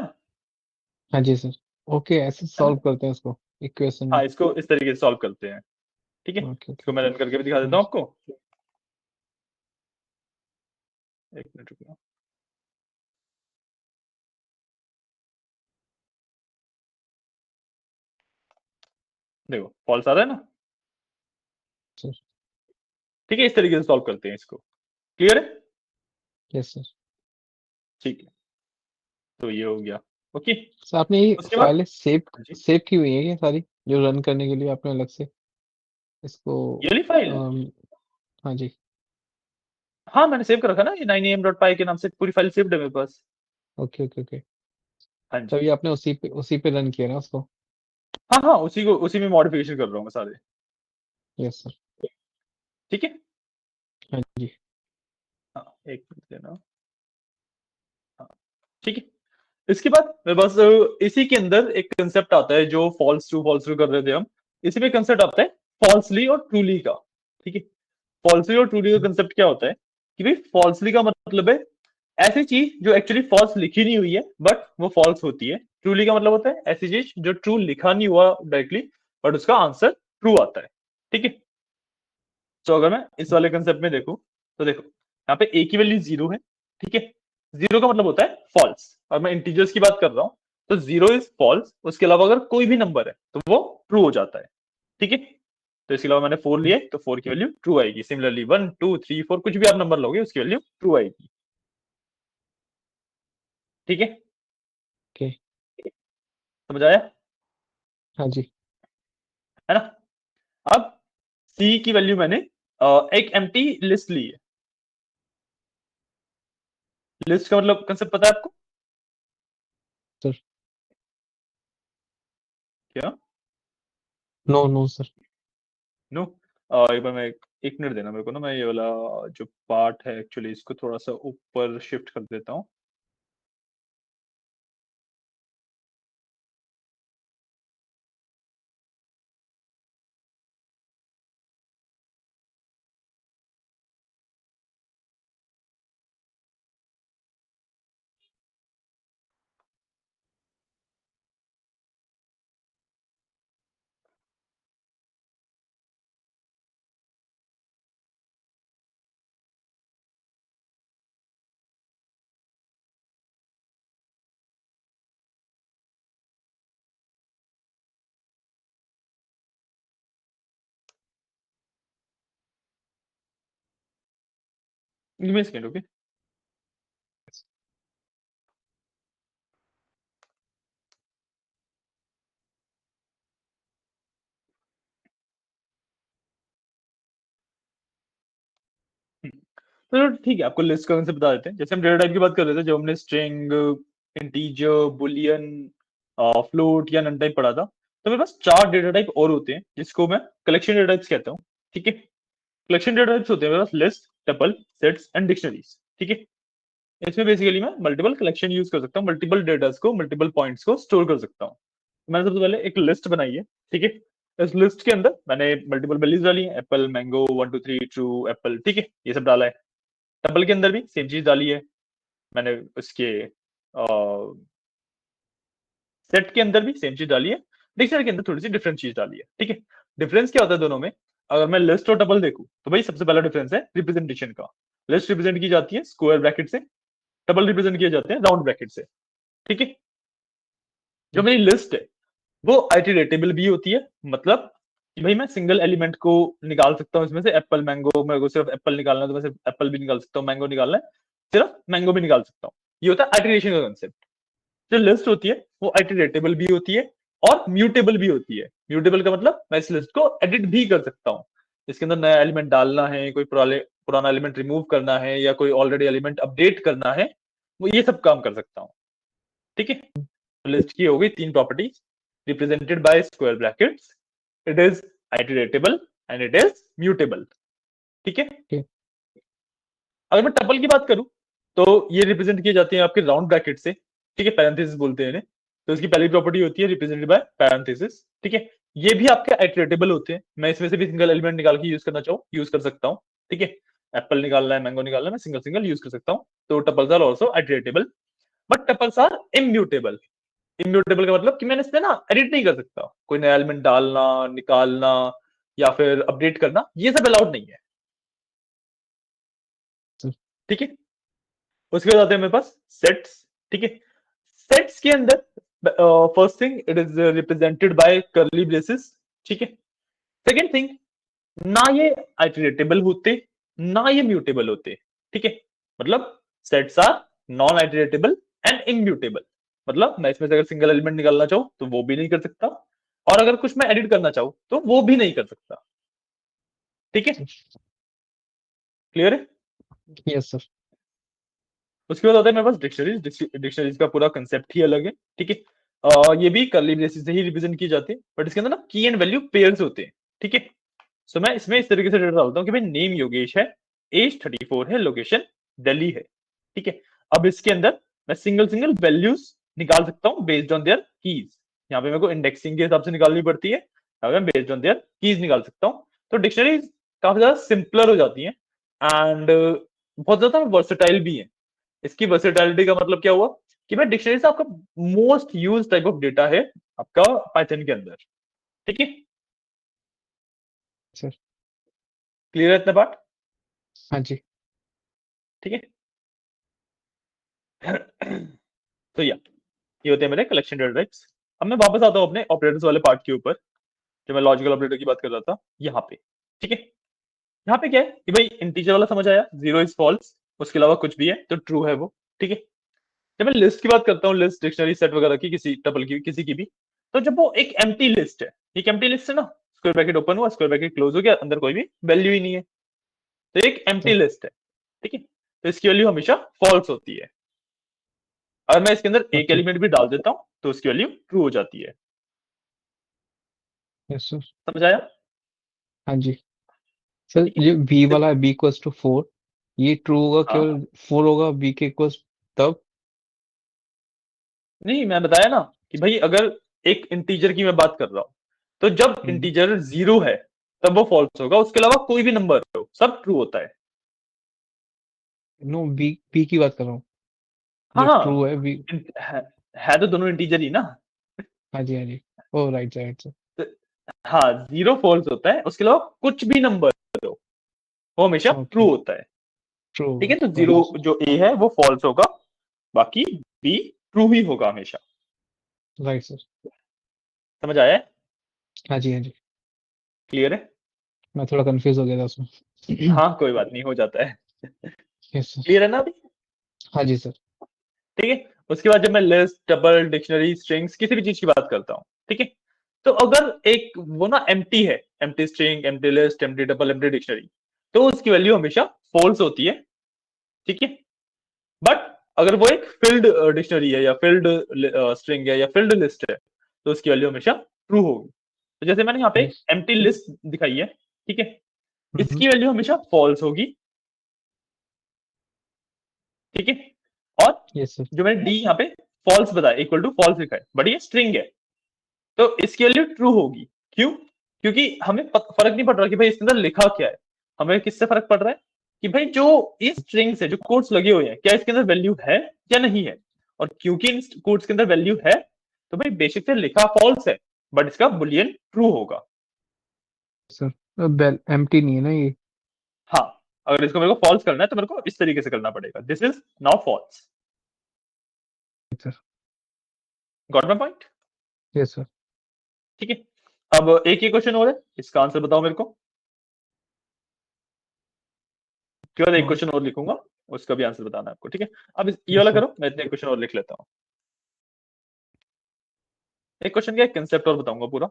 हाँ जी सर। ओके, ऐसे है ना? सॉल्व करते हैं इसको इक्वेशन में। हाँ, इसको इस तरीके से सॉल्व करते हैं। ठीक है, ओके ओके। इसको मैं रन करके भी दिखा हाँ देता हूँ जी। आपको। एक मिनट रुकिए। देखो फॉल्स आ रहा है ना। सर। ठीक है, इस तरीके से सॉल्व करते हैं इसको। क्लियर है? Yes sir. ठीक है, तो ये हो गया। ओके, सर आपने ये उसके बाद फाइलें सेव हाँ जी, सेव की हुई है क्या सारी, जो रन करने के लिए आपने अलग से इसको? ये वाली फाइल, अम, हाँ जी। हाँ मैंने सेव कर रखा ना, ये 9am.py के नाम से पूरी फाइल सेव्ड है मेरे पास। Okay okay okay. हाँ जी, तभी आपने उसी पे रन किया ना उसको? हाँ हाँ, उसी में मॉडिफिकेशन कर रहा हूँ मैं सारे। Yes sir. ठीक है, हाँ जी। हाँ एक मिनट देना। हाँ, ठीक है, इसके बाद मेरे पास इसी के अंदर एक कंसेप्ट आता है जो फॉल्स ट्रू कर रहे थे हम। इसी में कंसेप्ट आता है फॉल्सली और ट्रूली का। ठीक है, फॉल्सली और ट्रूली का कंसेप्ट क्या होता है कि भाई फॉल्सली का मतलब है ऐसी चीज जो एक्चुअली फॉल्स लिखी नहीं हुई है बट वो फॉल्स होती है। ट्रूली का मतलब होता है ऐसी चीज जो ट्रू लिखा नहीं हुआ डायरेक्टली बट उसका आंसर ट्रू आता है। ठीक है, तो अगर मैं इस वाले कंसेप्ट में देखूं तो देखो यहाँ पे ए की वैल्यू 0 है। ठीक है, 0 का मतलब होता है फॉल्स, और मैं इंटीजर्स की बात कर रहा हूं तो 0 इज फॉल्स, उसके अलावा अगर कोई भी नंबर है तो वो ट्रू हो जाता है। ठीक है, तो इसके अलावा मैंने 4 लिया है तो 4 की वैल्यू ट्रू आएगी। सिमिलरली 1 2 3 4 कुछ भी आप नंबर लोगे उसकी वैल्यू ट्रू आएगी। ठीक है, ओके। समझ आया? हाँ जी है ना? अब सी की वैल्यू मैंने एक एम्प्टी लिस्ट ली है। लिस्ट का मतलब कंसेप्ट पता है आपको सर। क्या? No no sir. नो, एक बार मैं एक मिनट देना मेरे को ना, मैं ये वाला जो पार्ट है एक्चुअली इसको थोड़ा सा ऊपर शिफ्ट कर देता हूँ। Give me second, okay. तो ठीक है, आपको लिस्ट का कंसेप्ट बता देते हैं। जैसे हम डेटा टाइप की बात कर रहे थे, जब हमने स्ट्रिंग, इंटीजर, बुलियन, फ्लोट या नन टाइप पढ़ा था, तो मेरे पास 4 डेटा टाइप और होते हैं जिसको मैं कलेक्शन डेटा टाइप्स कहता हूँ। ठीक है, कलेक्शन डेटा टाइप्स होते हैं मेरे पास list, tuple, sets and dictionaries. ठीक है, इसमें बेसिकली मैं मल्टीपल कलेक्शन यूज कर सकता हूँ, मल्टीपल डेटा को, मल्टीपल पॉइंट्स को स्टोर कर सकता हूँ। मैंने सबसे पहले एक लिस्ट बनाई है। ठीक है, इस लिस्ट के अंदर मैंने मल्टीपल वैल्यूज डाली है, एप्पल, मैंगो, 1 2 3 ट्रू, एप्पल। ठीक है, ये सब डाला है। टपल के अंदर भी सेम चीज डाली है मैंने, उसके सेट के अंदर भी सेम चीज डाली है, डिक्शनरी के अंदर थोड़ी सी डिफरेंट चीज डाली है। ठीक है, डिफरेंस क्या होता है दोनों में? अगर मैं लिस्ट और टपल देखूं तो भाई सबसे पहला डिफरेंस है रिप्रेजेंटेशन का। लिस्ट रिप्रेजेंट की जाती है स्क्वायर ब्रैकेट से, टपल रिप्रेजेंट किए जाते हैं राउंड ब्रैकेट से। ठीक है, जो मेरी लिस्ट है वो आइटरेटेबल भी होती है, मतलब कि भाई मैं सिंगल एलिमेंट को निकाल सकता हूँ इसमें से। एप्पल, मैंगो, मेरे को सिर्फ एप्पल निकालना है तो मैं सिर्फ एप्पल भी निकाल सकता हूँ, मैंगो निकालना है सिर्फ मैंगो भी निकाल सकता हूँ। ये होता है आइटरेशन का कंसेप्ट। जो लिस्ट होती है वो आइटरेटेबल भी होती है और म्यूटेबल भी होती है। म्यूटेबल का मतलब मैं इस लिस्ट को एडिट भी कर सकता हूँ, इसके अंदर नया एलिमेंट डालना है, कोई पुराना एलिमेंट रिमूव करना है, या कोई ऑलरेडी एलिमेंट अपडेट करना है, वो ये सब काम कर सकता हूँ। ठीक है, लिस्ट की हो गई तीन properties, represented by square brackets, it is iterable and it is mutable. ठीक है, ठीक। अगर मैं टपल की बात करूं तो ये रिप्रेजेंट किए जाते हैं आपके राउंड ब्रैकेट से। ठीक है, पैरेंथेसिस बोलते हैं इन्हें। तो इसकी पहली प्रॉपर्टी होती है रिप्रेजेंटेड बाय पैरेंथेसिस। ठीक है, ये भी आपके आइटरेटेबल होते हैं, मैं इसमें से भी सिंगल एलिमेंट निकाल के यूज करना चाहूँ यूज कर सकता हूँ। ठीक है, एप्पल निकालना है, मैंगो निकालना है, मैं सिंगल सिंगल यूज कर सकता हूँ। तो tuples are also iterable, but tuples are immutable. Immutable का मतलब कि मैंने इसमें ना एडिट नहीं कर सकता, कोई नया एलिमेंट डालना, निकालना या फिर अपडेट करना, ये सब अलाउड नहीं है। ठीक है, उसके बाद आते हैं मेरे पास सेट्स। ठीक है, सेट्स के अंदर first thing it is represented by curly braces. ठीक है, सेकंड थिंग, ना ये आइटरेटेबल होते ना ये म्यूटेबल होते। ठीक है, मतलब sets are non iterable and immutable, मतलब मैं इसमें से अगर सिंगल एलिमेंट निकालना चाहूँ तो वो भी नहीं कर सकता, और अगर कुछ मैं एडिट करना चाहूँ तो वो भी नहीं कर सकता। ठीक है, क्लियर है। Yes sir. उसके बाद आता है मेरे पास डिक्शनरीज। डिक्शनरीज का पूरा कंसेप्ट ही अलग है। ठीक है, ये भी कर्ली ब्रेसेस से ही रिप्रेजेंट की जाती है, बट इसके अंदर ना की एंड वैल्यू पेयर्स होते हैं। ठीक है, सो मैं इसमें इस तरीके से डेटा डालता हूँ कि भाई नेम योगेश है, एज 34 है, लोकेशन दिल्ली है। ठीक है, अब इसके अंदर मैं सिंगल सिंगल वैल्यूज निकाल सकता हूँ बेस्ड ऑन देयर कीज। यहाँ पे मेरे को इंडेक्सिंग के हिसाब से निकालनी पड़ती है, मैं बेस्ड ऑन देयर कीज निकाल सकता हूँ। तो डिक्शनरी काफी ज्यादा सिंपलर हो जाती है एंड बहुत ज्यादा वर्सेटाइल भी है। इसकी वर्सेटाइलिटी का मतलब क्या हुआ कि भाई डिक्शनरी से आपका most use type of data है आपका पाइथन के अंदर। ठीक है, सर। क्लियर है इतना पार्ट। हाँ जी। ठीक है, तो ये होते हैं मेरे कलेक्शन डेटा टाइप्स। अब मैं वापस आता हूँ अपने ऑपरेटर्स वाले पार्ट के ऊपर, जो मैं लॉजिकल ऑपरेटर की बात कर रहा था यहाँ पे। ठीक है, यहाँ पे क्या है कि भाई इंटीजर वाला समझ आया, जीरो इज फॉल्स, उसके अलावा कुछ भी है तो ट्रू है वो। ठीक है, जब मैं लिस्ट की बात करता हूँ, लिस्ट डिक्शनरी सेट वगैरह की, किसी टपल की, किसी की भी, तो जब वो एक एम्प्टी लिस्ट है, एक एम्प्टी लिस्ट है ना, स्क्वायर ब्रैकेट ओपन हुआ, स्क्वायर ब्रैकेट क्लोज हो गया, अंदर कोई भी वैल्यू ही नहीं है, तो एक एम्प्टी सर। लिस्ट है। ठीक है, तो इसकी वैल्यू हमेशा फॉल्स होती है। अगर मैं इसके अंदर एक ओके। एलिमेंट भी डाल देता हूँ तो उसकी वैल्यू ट्रू हो जाती है। Yes sir. समझ आया। हाँ जी। सर ठीक है, ये बी वाला है, बी इक्वल्स टू 4, ये ट्रू होगा हाँ, केवल 4 होगा बी के इक्वल्स तब। नहीं मैं बताया ना कि भाई अगर एक इंटीजर की मैं बात कर रहा हूँ, तो जब इंटीजर जीरो है तब वो फॉल्स होगा, उसके अलावा कोई भी नंबर हो सब ट्रू होता है। नो, बी बी की बात कर रहा हूँ, हाँ जो ट्रू हाँ, है बी। है तो दोनों इंटीजर ही ना। हाँ जी हाँ जी। ओ राइट राइट सर। तो, हाँ, जीरो फॉल्स होता है, उसके अलावा कुछ भी नंबर हो वो हमेशा ओके। ट्रू होता है। ट्रू ठीक होगा, है, तो जीरो राइट। जो ए है वो फॉल्स होगा, बाकी बी ट्रू ही होगा हमेशा। Right sir. समझ आया है, हाँ जी हाँ जी। क्लियर है। मैं थोड़ा कंफ्यूज हो गया था उसमें। हाँ, कोई बात नहीं, हो जाता है। Yes sir. क्लियर है ना अभी। हाँ जी सर। ठीक है, उसके बाद जब मैं लिस्ट, टपल, डिक्शनरी, स्ट्रिंग्स, किसी भी चीज की बात करता हूँ, ठीक है, तो अगर एक वो ना एम्प्टी है, empty string, empty list, empty tuple, empty dictionary, तो उसकी वैल्यू हमेशा फॉल्स होती है। ठीक है, बट अगर वो एक फिल्ड डिक्शनरी है या फिल्ड स्ट्रिंग है या फिल्ड लिस्ट है, तो उसकी वैल्यू हमेशा ट्रू होगी। तो जैसे मैंने यहाँ पे यस। एम्प्टी लिस्ट दिखाई है, ठीक है, इसकी वैल्यू हमेशा फॉल्स होगी। ठीक है, और यस सर। जो मैंने डी यहाँ पे फॉल्स बताया, इक्वल टू फॉल्स लिखा है, बट ये स्ट्रिंग है, तो इसकी वैल्यू ट्रू होगी। क्यों? क्योंकि हमें फर्क नहीं पड़ रहा कि भाई इसके अंदर लिखा क्या है, हमें किससे फर्क पड़ रहा है कि भाई जो इस स्ट्रिंग्स है, जो कोड्स लगे हुए हैं, क्या इसके अंदर वैल्यू है या नहीं है। और क्योंकि इन कोड्स के अंदर वैल्यू है, तो भाई बेशक से लिखा फॉल्स है, बट इसका बुलियन ट्रू होगा। सर बेल एम्प्टी नहीं है ना ये। हाँ, अगर इसको मेरे को फॉल्स करना है तो मेरे को इस तरीके से करना पड़ेगा, this is now false. Sir. Got my point. Yes sir. ठीक है, अब एक ही क्वेश्चन और है, इसका आंसर बताओ मेरे को। उसके बाद एक हाँ। क्वेश्चन और लिखूंगा, उसका भी आंसर बताना है आपको, ठीक है। अब ये Yes, वाला sir. करो, मैं इतने क्वेश्चन और लिख लेता हूँ। एक क्वेश्चन का एक कंसेप्ट और बताऊंगा पूरा।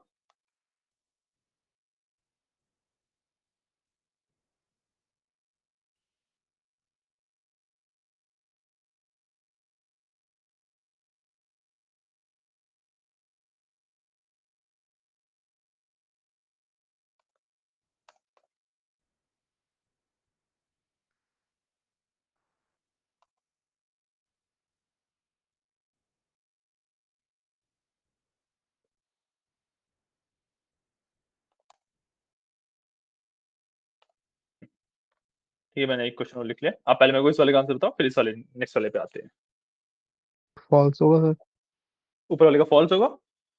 ठीक है, मैंने एक क्वेश्चन और लिख लिया। आप पहले मेरे को इस वाले का आंसर बताओ, फिर इस वाले नेक्स्ट वाले पे आते हैं। False होगा सर। ऊपर वाले का फॉल्स होगा।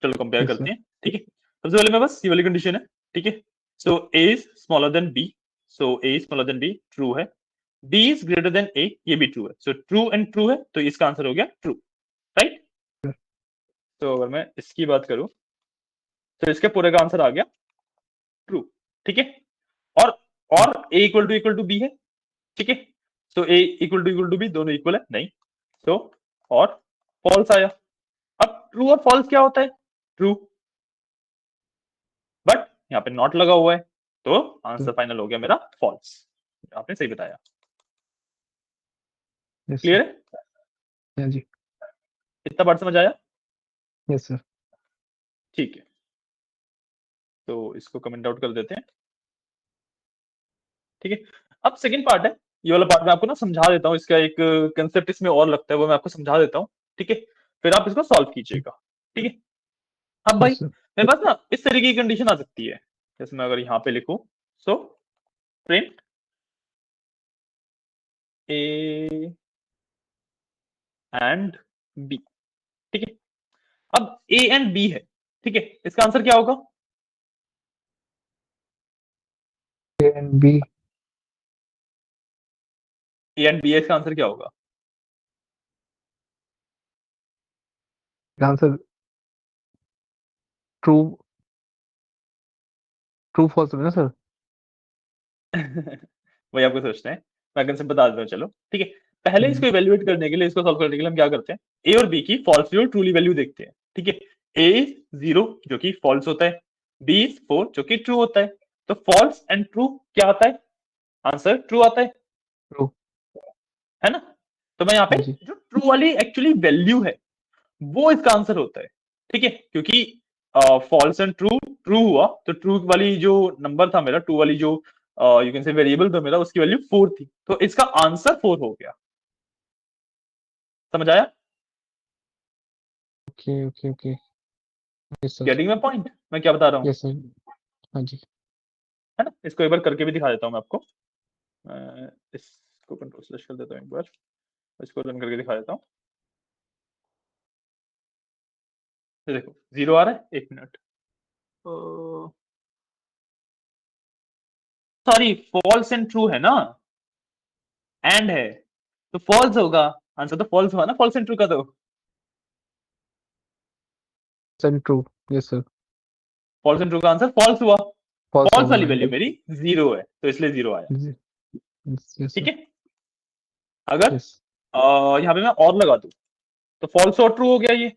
चलो कंपेयर Yes, sir. करते हैं, ठीक है। सबसे पहले मैं बस ये वाली कंडीशन है, ठीक है। So A is smaller than B, so A is smaller than B, true है। B is greater than A, ये भी ट्रू है। सो ट्रू एंड ट्रू है, तो इसका आंसर हो गया ट्रू, राइट। तो अगर मैं इसकी बात करूं, तो इसके पूरे का आंसर आ गया ट्रू, ठीक है। और और ए इक्वल टू बी है, ठीक है। So A equal to B, दोनों इक्वल है नहीं। सो और फॉल्स आया। अब ट्रू और फॉल्स क्या होता है? ट्रू, बट यहाँ पे नॉट लगा हुआ है, तो आंसर फाइनल हो गया मेरा फॉल्स। आपने सही बताया। Yes, sir. क्लियर है? हाँ जी। इतना बात समझ आया? Yes, sir. ठीक है, तो इसको कमेंट आउट कर देते हैं, ठीक है। अब सेकंड पार्ट है, ये वाला पार्ट मैं आपको ना समझा देता हूँ। इसका एक कंसेप्ट इसमें और लगता है, वो मैं आपको समझा देता हूँ, ठीक है। फिर आप इसको सॉल्व कीजिएगा, ठीक है। अब भाई Yes, sir. मेरे पास ना इस तरीके की कंडीशन आ सकती है, जैसे मैं अगर यहाँ पे लिखूं, so print A and B, ठीक है। अब ए एंड बी है, ठीक है। इसका आंसर क्या होगा? A and B. A and B है, इसका आंसर क्या होगा? Answer true. True false होगा ना सर? वही आपको सोचते हैं, मैं कंसेप्ट बता देता हूँ, चलो ठीक है। पहले इसको इवेल्युएट करने के लिए, इसको सॉल्व करने के लिए हम क्या करते हैं, ए और बी की फॉल्स और ट्रूली वैल्यू देखते हैं, ठीक है। ए 0 जो कि फॉल्स होता है, बी 4 जो कि ट्रू होता है। तो फॉल्स एंड ट्रू क्या आता है? आंसर ट्रू आता True. है ना। तो मैं यहाँ पे हाँ जी। जो ट्रू वाली एक्चुअली वैल्यू है, वो इसका आंसर होता है, ठीक है। क्योंकि फॉल्स एंड ट्रू, ट्रू हुआ तो ट्रू वाली जो नंबर था मेरा, ट्रू वाली जो यू कैन से वेरिएबल था मेरा, उसकी वैल्यू 4 थी, तो इसका आंसर 4 हो गया। समझ आया? Okay, okay, okay. Yes, sir. Getting my point, मैं क्या बता रहा हूँ, Yes, sir. हाँ जी। है ना। इसको एक बार करके भी दिखा देता हूँ मैं आपको। इसको कंट्रोल स्लैश कर देता हूँ एक बार, इसको रन करके दिखा देता हूँ। ये देखो 0 आ रहा है, एक minute. Sorry, false and true है ना, एंड है, तो फॉल्स होगा। आंसर तो फॉल्स हुआ ना, फॉल्स एंड ट्रू का। तो Sir, true. Yes, sir. False and true का आंसर फॉल्स हुआ। False फॉल्स होगा वाली हाँ वैल्यू जी। मेरी 0 है, तो इसलिए 0 आया, Yes, ठीक sir. है। अगर Yes. यहाँ पे मैं और लगा दूं, तो फॉल्स और ट्रू हो गया ये।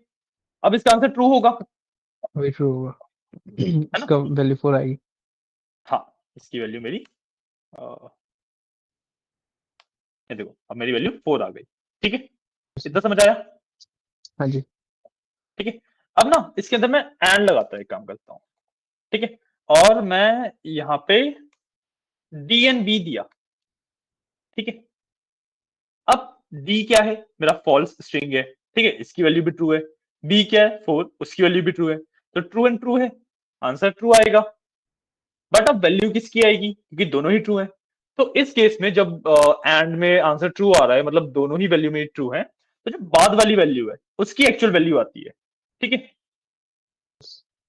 अब इसका आंसर ट्रू होगा, वही true होगा। है ना। इसका वैल्यू 4 आएगी। हाँ, इसकी वैल्यू मेरी ये देखो, अब मेरी वैल्यू 4 आ गई, ठीक है। इतना समझ आया? हाँ जी। ठीक है। अब ना इसके अंदर मैं एंड लगाता हूँ, एक काम करता हूँ, ठीक है। और मैं यहाँ पे डी एंड बी दिया, ठीक है। अब डी क्या है? मेरा फॉल्स स्ट्रिंग है, ठीक है, इसकी वैल्यू भी ट्रू है। बी क्या है? 4, उसकी वैल्यू भी ट्रू है। तो ट्रू एंड ट्रू है, आंसर ट्रू आएगा। बट अब वैल्यू किसकी आएगी, क्योंकि दोनों ही ट्रू है। तो इस केस में जब एंड में आंसर ट्रू आ रहा है, मतलब दोनों ही वैल्यू में ट्रू है, तो जो बाद वाली वैल्यू है उसकी एक्चुअल वैल्यू आती है, ठीक है।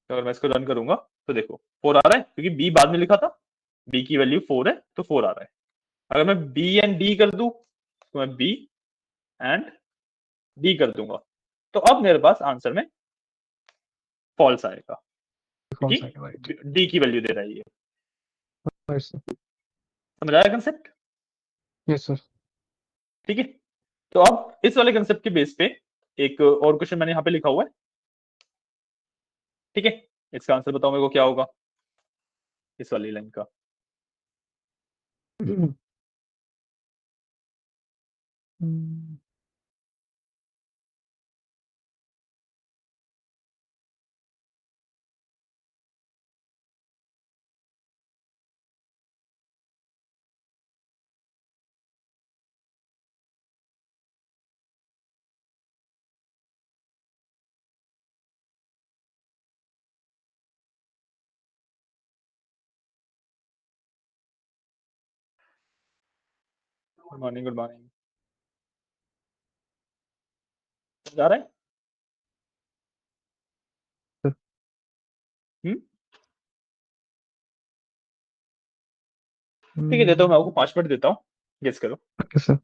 तो अगर मैं इसको रन करूंगा, तो देखो 4 आ रहा है, क्योंकि बी बाद में लिखा था, बी की वैल्यू 4 है, तो 4 आ रहा है। अगर मैं बी एंड डी कर दूं, तो मैं बी एंड डी कर दूंगा, तो अब मेरे पास आंसर में फॉल्स आएगा, False आएगा राइट। क्योंकि डी की वैल्यू दे रहा है ये। Yes, sir. समझ आया कंसेप्ट? Yes sir. ठीक है, तो अब इस वाले कंसेप्ट के बेस पे एक और क्वेश्चन मैंने यहाँ पे लिखा हुआ है। ठीक है, इसका आंसर बताओ मेरे को क्या होगा इस वाली लाइन का। Good morning, good morning. जा रहा है? हम्म, ठीक है, देता हूँ मैं आपको 5 मिनट देता हूँ, गेस करो। Okay sir.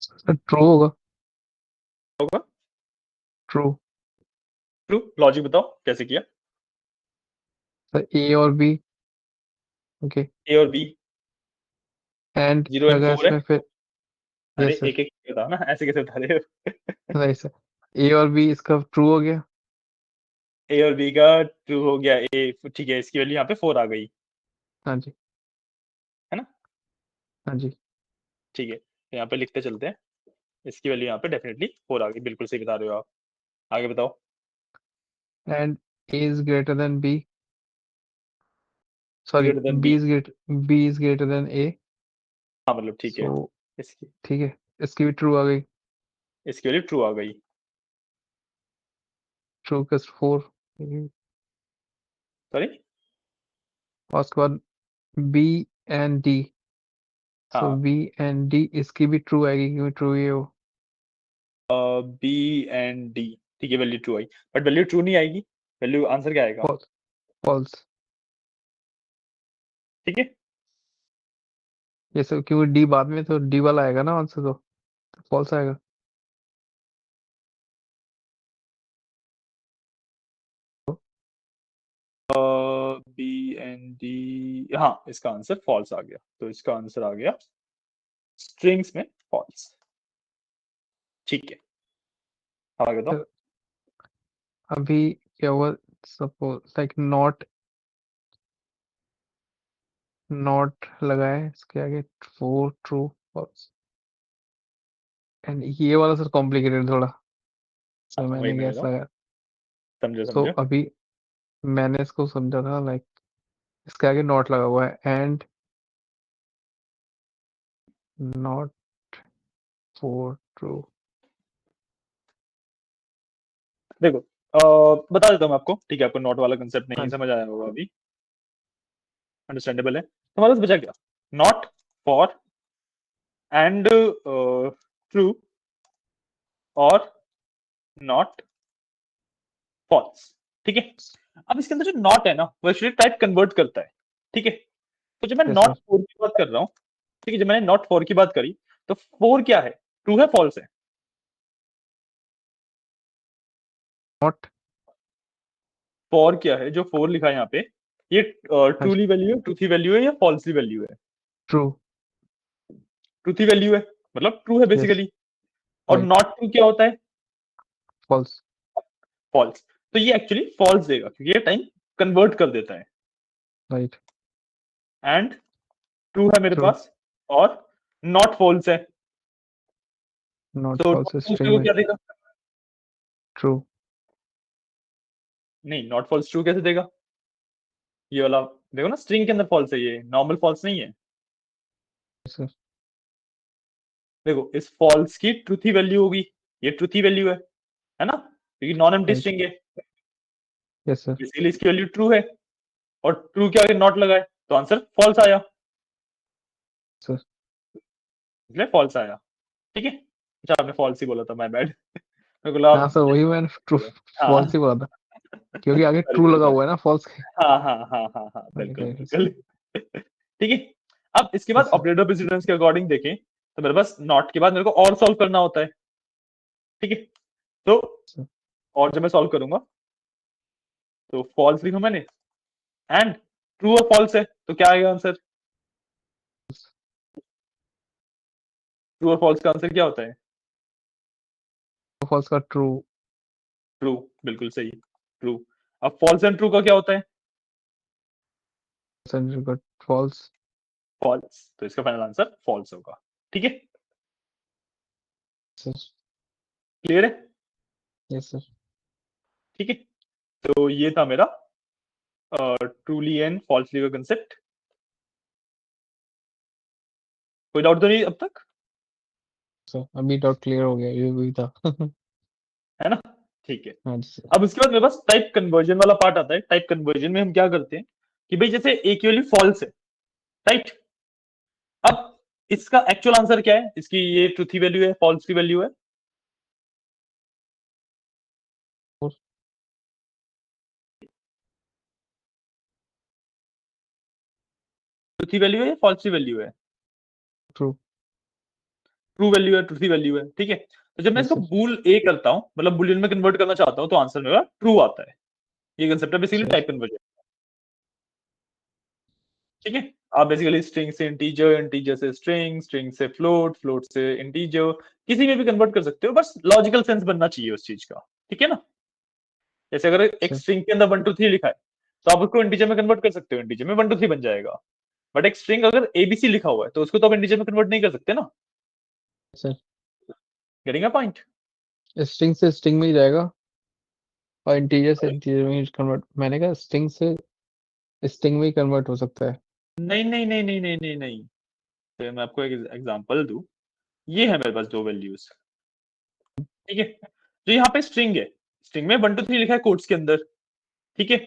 सर ट्रू होगा। होगा ट्रू। ट्रू। लॉजिक बताओ कैसे किया। सर ए और बी। ओके। ए और बी एंड 0 एंड लगा 4 है। इसमें फिर। अरे यस सर। एक एक बताओ ना, ऐसे कैसे बता रहे हो। Right sir. ए और बी इसका ट्रू हो गया। ए और बी का ट्रू हो गया। ए ठीक है, इसकी वैल्यू यहाँ पे 4 आ गई, हाँ जी। है ना। हाँ जी। ठीक है, तो यहाँ पे लिखते चलते हैं। इसकी वैल्यू यहाँ पे डेफिनेटली 4 आ गई, बिल्कुल सही बता रहे हो आप। आगे बताओ। And A is greater than B. Sorry, greater than B B. Is greater than A. हाँ मतलब ठीक है, सो इसकी ठीक है, इसकी भी ट्रू आ गई। इसकी वैल्यू ट्रू आ गई। True plus 4। सॉरी। और उसके बाद बी एंड डी। सो हाँ, बी एंड डी इसकी भी ट्रू आएगी क्योंकि ट्रू ही है वो। बी एंड डी, ठीक है, value true I, but value true नहीं आएगी। वैल्यू आंसर क्या आएगा? फॉल्स। फॉल्स। ठीक है, ये सब क्योंकि डी बाद में, तो डी वाला आएगा ना आंसर, तो फॉल्स आएगा। बी एंड डी, हाँ इसका आंसर फॉल्स आ गया, तो इसका आंसर आ गया स्ट्रिंग्स में फॉल्स। ठीक है, अब आगे बताओ। तो अभी क्या हुआ? सपोज लाइक नॉट, नॉट लगाए इसके आगे। 4 ट्रू फॉल्स। एंड ये वाला सर कॉम्प्लिकेटेड थोड़ा, हाँ, तो वही मैंने मैं कह गैस रहा हूँ, लगाया। समझो तो समझो। अभी मैंने इसको समझा था लाइक इसके आगे नॉट लगा हुआ है एंड नॉट 4 ट्रू। देखो, बता देता हूँ मैं आपको, ठीक है, आपको नॉट वाला कंसेप्ट हाँ नहीं जी। समझ आया होगा अभी, अंडरस्टैंडेबल है। तो हमारे पास बचा क्या? नॉट, फॉर, एंड ट्रू, और नॉट, फॉल्स। ठीक है, अब इसके अंदर जो नॉट है ना, वो एक्चुअली टाइप कन्वर्ट करता है। ठीक है, तो जब मैं यस नॉट सर। फोर की बात कर रहा हूँ, ठीक है, जब मैंने नॉट फोर की बात करी, तो फोर क्या है? ट्रू है, फॉल्स है? नॉट। फोर क्या है? जो फोर लिखा है यहाँ पे, ये हाँ जी। ट्रूली वैल्यू है, ट्रूथी वैल्यू है, या फॉल्सली वैल्यू है? ट्रू। ट्रूथी वैल्यू है, मतलब ट्रू है यस। बेसिकली। और राइट। नॉट ट्रू क्या होता है? फॉल्स। फॉल्स। तो ये एक्चुअली फॉल्स देगा, क्योंकि ये टाइम कन्वर्ट कर देता है। राइट। एंड ट्रू है मेरे ट्रू। पास, और नॉट फॉल्स है। नॉट तो फॉल्स नॉट फॉल्स स्ट्रिंग को में। क्या देगा? ट्रू। नहीं, नॉट फॉल्स ट्रू कैसे देगा? ये वाला देखो ना, स्ट्रिंग के अंदर फॉल्स है, ये नॉर्मल फॉल्स नहीं है। सर। देखो, इस फॉल्स की ट्रूथी वैल्यू होगी, ये ट्रूथी वैल्यू है ना, क्योंकि नॉन एम्प्टी राइट। स्ट्रिंग है। Yes sir. बेसिकली इसकी वैल्यू ट्रू है, और ट्रू के आगे नॉट लगाए तो आंसर फॉल्स आया, सर इसलिए फॉल्स आया। ठीक है, अच्छा आपने फॉल्स ही बोला था, माय बैड। मेरे को लगा हाँ सर, वही मैंने ट्रू हाँ फॉल्स ही बोला था, क्योंकि आगे ट्रू बिल्कुल लगा बिल्कुल। हुआ है ना, फॉल्स के। हाँ हाँ हाँ हाँ हाँ बिल्कुल बिल्कुल। ठीक है, अब इसके बाद यस सर। ऑपरेटर प्रेसिडेंस के अकॉर्डिंग देखें तो मेरे पास नॉट के बाद मेरे को और सॉल्व करना होता है। ठीक है, तो सर और जब मैं सॉल्व करूंगा तो फॉल्स लिखा मैंने, एंड ट्रू और फॉल्स है तो क्या आएगा आंसर? ट्रू और फॉल्स का आंसर क्या होता है? फॉल्स का ट्रू। ट्रू, बिल्कुल सही, ट्रू। अब फॉल्स एंड ट्रू का क्या होता है? Sir false. फॉल्स, तो इसका फाइनल आंसर फॉल्स होगा। ठीक है, सर क्लियर है? Yes sir. ठीक है, तो ये था मेरा ट्रूली एंड फॉल्सली का कंसेप्ट। कोई डाउट तो नहीं अब तक? सर अभी डाउट क्लियर हो गया, ये भी था। है ना? ठीक है, हाँ जी सर। अब उसके बाद मेरे पास टाइप कन्वर्जन वाला पार्ट आता है। टाइप कन्वर्जन में हम क्या करते हैं कि भाई जैसे ए की वैल्यू फॉल्स है, राइट? अब इसका एक्चुअल आंसर क्या है? इसकी ये ट्रूथी वैल्यू है, फॉल्स की वैल्यू है? ट्रूथी वैल्यू है या फॉल्स की वैल्यू है? ट्रू। ट्रू वैल्यू है, ट्रूथी वैल्यू है। ठीक है, तो जब मैं यस इसको सर। बूल ए करता हूं, मतलब बुलियन में कन्वर्ट करना चाहता हूं, तो आंसर मेरा ट्रू आता है। ये कंसेप्ट है बेसिकली सर टाइप कन्वर्जन। ठीक है, आप बेसिकली स्ट्रिंग से इंटीजर, इंटीजर से स्ट्रिंग, स्ट्रिंग से फ्लोट, फ्लोट से इंटीजर, किसी में भी कन्वर्ट कर सकते हो, बस लॉजिकल सेंस बनना चाहिए उस चीज का। ठीक है ना? जैसे अगर एक सर स्ट्रिंग के अंदर 1 2 3 लिखा है, तो आप उसको इंटीजर में कन्वर्ट कर सकते हो, इंटीजर में 1 2 3 बन जाएगा। बट एक स्ट्रिंग अगर एबीसी लिखा हुआ है, तो उसको तो आप इंटीजर में कन्वर्ट नहीं कर सकते ना। Sir getting a point? String से स्ट्रिंग में ही जाएगा, और इंटीजर से इंटीजर में कन्वर्ट, मैंने कहा स्ट्रिंग से स्ट्रिंग में ही कन्वर्ट हो सकता है। नहीं नहीं नहीं नहीं नहीं नहीं नहीं, तो मैं आपको एक एग्जांपल दूं। ये है मेरे पास दो वैल्यूज, ठीक है, जो यहाँ पे स्ट्रिंग है, स्ट्रिंग में 1 2 3 लिखा है कोट्स के अंदर। ठीक है,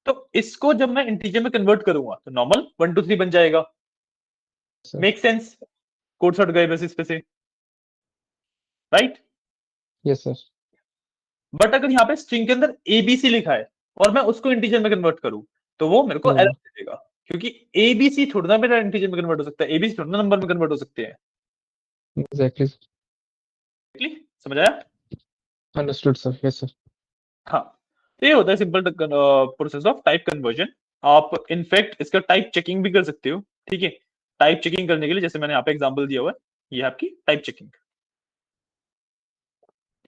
तो इसको जब मैं इंटीजर में कन्वर्ट करूंगा तो नॉर्मल 1 2 3 बन जाएगा। Sir make sense? कोट्स हट गए बस इस पे से, राइट? Yes sir. बट अगर यहाँ पे स्ट्रिंग के अंदर एबीसी लिखा है और मैं उसको इंटीजर में कन्वर्ट करूं, तो वो मेरे को ट्रू एरर होगा। दे देगा, क्योंकि एबीसी थोड़ा ना मेरा इंटीजर में कन्वर्ट हो सकता है, एबीसी थोड़ा ना नंबर में कन्वर्ट हो सकते हैं। एग्जैक्टली। समझ आया? Understood sir. Yes sir. हाँ, तो ये होता है simple process of type conversion. आप इनफैक्ट इसका टाइप चेकिंग भी कर सकते हो। ठीक है, टाइप चेकिंग करने के लिए जैसे मैंने यहाँ पे एग्जांपल दिया हुआ है, ये है आपकी टाइप चेकिंग।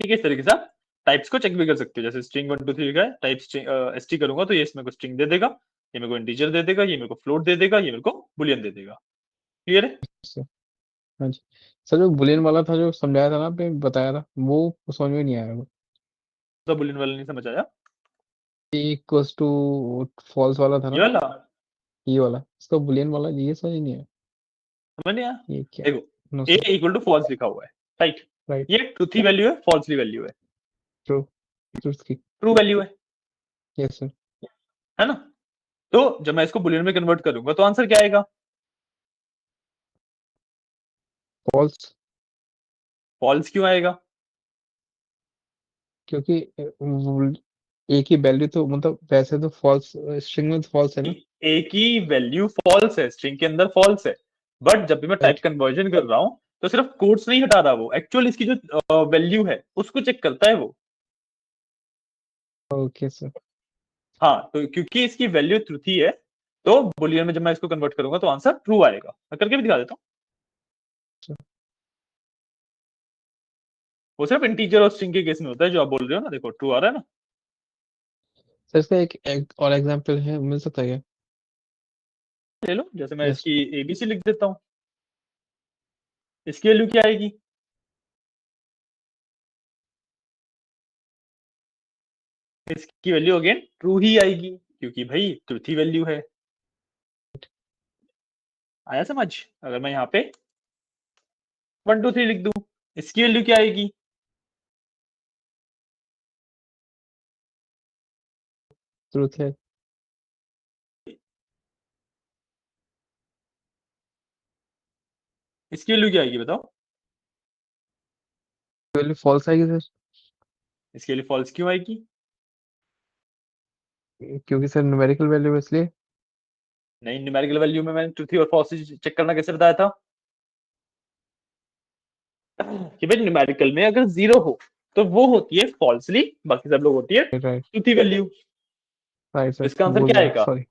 ठीक है, इस तरीके से आप टाइप्स को चेक भी कर सकते हो। जैसे स्ट्रिंग 1 2 3 लिखा है, टाइप एसटी करूंगा तो ये इसमें को स्ट्रिंग दे देगा, ये मेरे को इंटीजर दे देगा, ये मेरे को फ्लोट दे देगा, ये मेरे को बुलियन दे देगा। क्लियर है? सर हाँ जी सर, जो बुलियन वाला था जो समझाया था ना आपने, बताया था, वो समझ में नहीं आया मेरे तो बुलियन वाला नहीं समझ आया? को। इक्वल्स टू फॉल्स वाला था ये ना, वाला ये वाला, इसका बुलियन वाला ये समझ नहीं आया। समझ नहीं आया? ये क्या? देखो, no A sir. Equal to false लिखा हुआ है, राइट? राइट। ये ट्रूथी वैल्यू है, फॉल्सली वैल्यू है? ट्रू। ट्रूथ की। ट्रू वैल्यू है, यस सर। है ना? तो जब मैं इसको बुलियन में कन्वर्ट करूंगा तो आंसर क्या आएगा? फॉल्स। फॉल्स क्यों आएगा? क्योंकि एक ही वैल्यू तो, मतलब वैसे तो फॉल्स, स्ट्रिंग में तो फॉल्स है ना। ए की वैल्यू फॉल्स है, स्ट्रिंग के अंदर फॉल्स है, बट जब भी मैं टाइप राइट। कन्वर्जन कर रहा हूं तो सिर्फ कोट्स नहीं हटा रहा, वो एक्चुअल इसकी जो वैल्यू है उसको चेक करता है वो। Okay sir. हाँ, तो क्योंकि इसकी वैल्यू ट्रू थी है, तो बुलियन में जब मैं इसको कन्वर्ट करूंगा तो आंसर ट्रू आएगा। मैं करके भी दिखा देता हूँ। वो सिर्फ इंटीजर और स्ट्रिंग के केस में होता है जो आप बोल रहे हो ना। देखो ट्रू आ रहा है ना? सर इसका एक और एग्जांपल है, मिल सकता है क्या? ले लो, जैसे मैं जस्ट। इसकी एबीसी लिख देता हूँ, इसकी वैल्यू क्या आएगी? इसकी वैल्यू अगेन ट्रू ही आएगी, क्योंकि भाई ट्रू थी वैल्यू है। आया समझ? अगर मैं यहाँ पे 1 2 3 लिख दूं, इसकी वैल्यू क्या आएगी? ट्रूथ है। इसकी वैल्यू क्या आएगी बताओ? वैल्यू फॉल्स आएगी सर, इसके लिए फॉल्स क्यों आएगी? क्योंकि सर न्यूमेरिकल वैल्यू है इसलिए। नहीं, न्यूमेरिकल वैल्यू में मैंने ट्रूथ और फॉल्स चेक करना कैसे बताया था कि भाई न्यूमेरिकल में अगर 0 हो तो वो होती है फॉल्सली, बाकी सब लोग होती है right truthy value. Right sir, इसका आंसर भूल क्या गया, आएगा? सॉरी।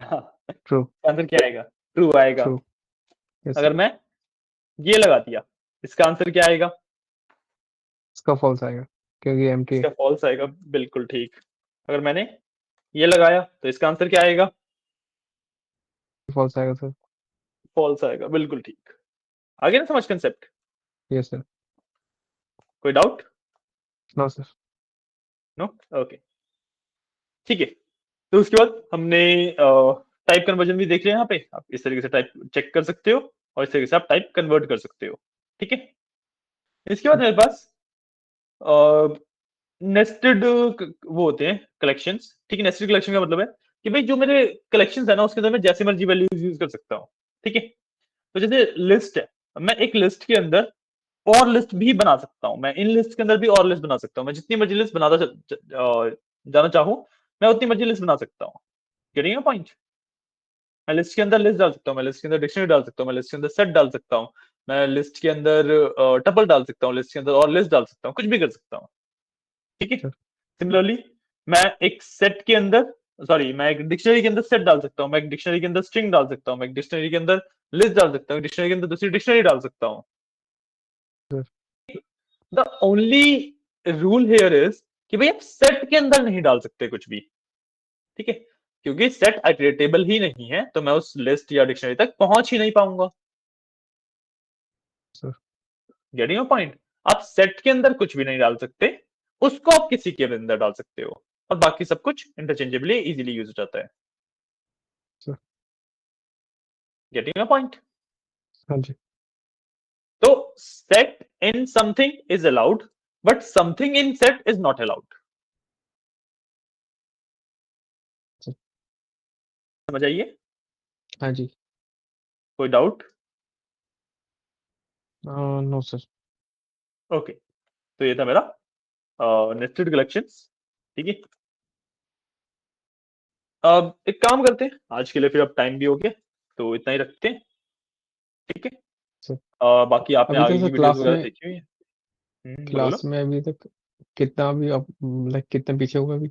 हाँ, ट्रू इसका आंसर क्या आएगा? ट्रू आएगा। ट्रू, यस अगर सर, मैं ये लगा दिया, इसका आंसर क्या आएगा? इसका फॉल्स आएगा क्योंकि एम्प्टी इसका फॉल्स आएगा, बिल्कुल ठीक। अगर मैंने ये लगाया तो इसका आंसर क्या आएगा? फॉल्स आएगा सर। फॉल्स आएगा, बिल्कुल ठीक। आगे ना समझ कंसेप्ट? Yes sir. कोई doubt? No sir. No, okay, ठीक है। तो उसके बाद हमने टाइप कन्वर्जन भी देख लिया। यहाँ पे आप इस तरीके से टाइप चेक कर सकते हो और इस तरीके से आप टाइप कन्वर्ट कर सकते हो, ठीक है। इसके बाद मेरे पास नेस्टेड वो होते हैं कलेक्शंस, ठीक है। नेस्टेड कलेक्शन का मतलब है कि भाई जो मेरे कलेक्शंस है ना उसके अंदर मैं जैसे मर्जी वैल्यूज यूज कर सकता हूँ, ठीक है। तो जैसे लिस्ट है, मैं एक लिस्ट के अंदर और लिस्ट भी बना सकता हूँ, मैं इन लिस्ट के अंदर भी और लिस्ट बना सकता हूँ, मैं जितनी मर्जी लिस्ट बनाता जाना चाहूँ मैं उतनी मर्जी लिस्ट बना सकता हूँ। Getting point? मैं लिस्ट के अंदर लिस्ट डाल सकता हूँ, मैं लिस्ट के अंदर डिक्शनरी डाल सकता हूँ, मैं लिस्ट के अंदर सेट डाल सकता हूँ, मैं लिस्ट के अंदर टपल डाल सकता हूँ, लिस्ट के अंदर और लिस्ट डाल सकता हूँ, कुछ भी कर सकता हूँ, ठीक है। सर सिमिलरली मैं एक सेट के अंदर, सॉरी, मैं एक डिक्शनरी के अंदर सेट डाल सकता हूँ, मैं एक डिक्शनरी के अंदर स्ट्रिंग डाल सकता हूँ, मैं एक डिक्शनरी के अंदर लिस्ट डाल सकता हूँ, डिक्शनरी के अंदर दूसरी डिक्शनरी डाल सकता हूँ। Sir the only rule here is कि भाई आप सेट के अंदर नहीं डाल सकते कुछ भी, ठीक है। क्योंकि सेट आइटरेटेबल ही नहीं है तो मैं उस लिस्ट या डिक्शनरी तक पहुंच ही नहीं पाऊंगा। Sir getting your point? आप सेट के अंदर कुछ भी नहीं डाल सकते, उसको आप किसी के अंदर डाल सकते हो और बाकी सब कुछ इंटरचेंजेबली इजीली यूज हो जाता है। Sir getting your point? हाँ जी तो set in something is allowed but something in set is not allowed. Sir. समझ आइए? हाँ जी। कोई डाउट? No sir. ओके, तो ये था मेरा नेस्टेड कलेक्शंस, ठीक है। अब एक काम करते हैं आज के लिए, फिर अब टाइम भी हो गया तो इतना ही रखते हैं, ठीक है। सर बाकी आपने अभी तक आगे सर की वीडियोस क्लास वगैरह में, देखी हुई है? बोलो बोलो। अभी तक कितना भी आप लाइक कितने पीछे होगा अभी?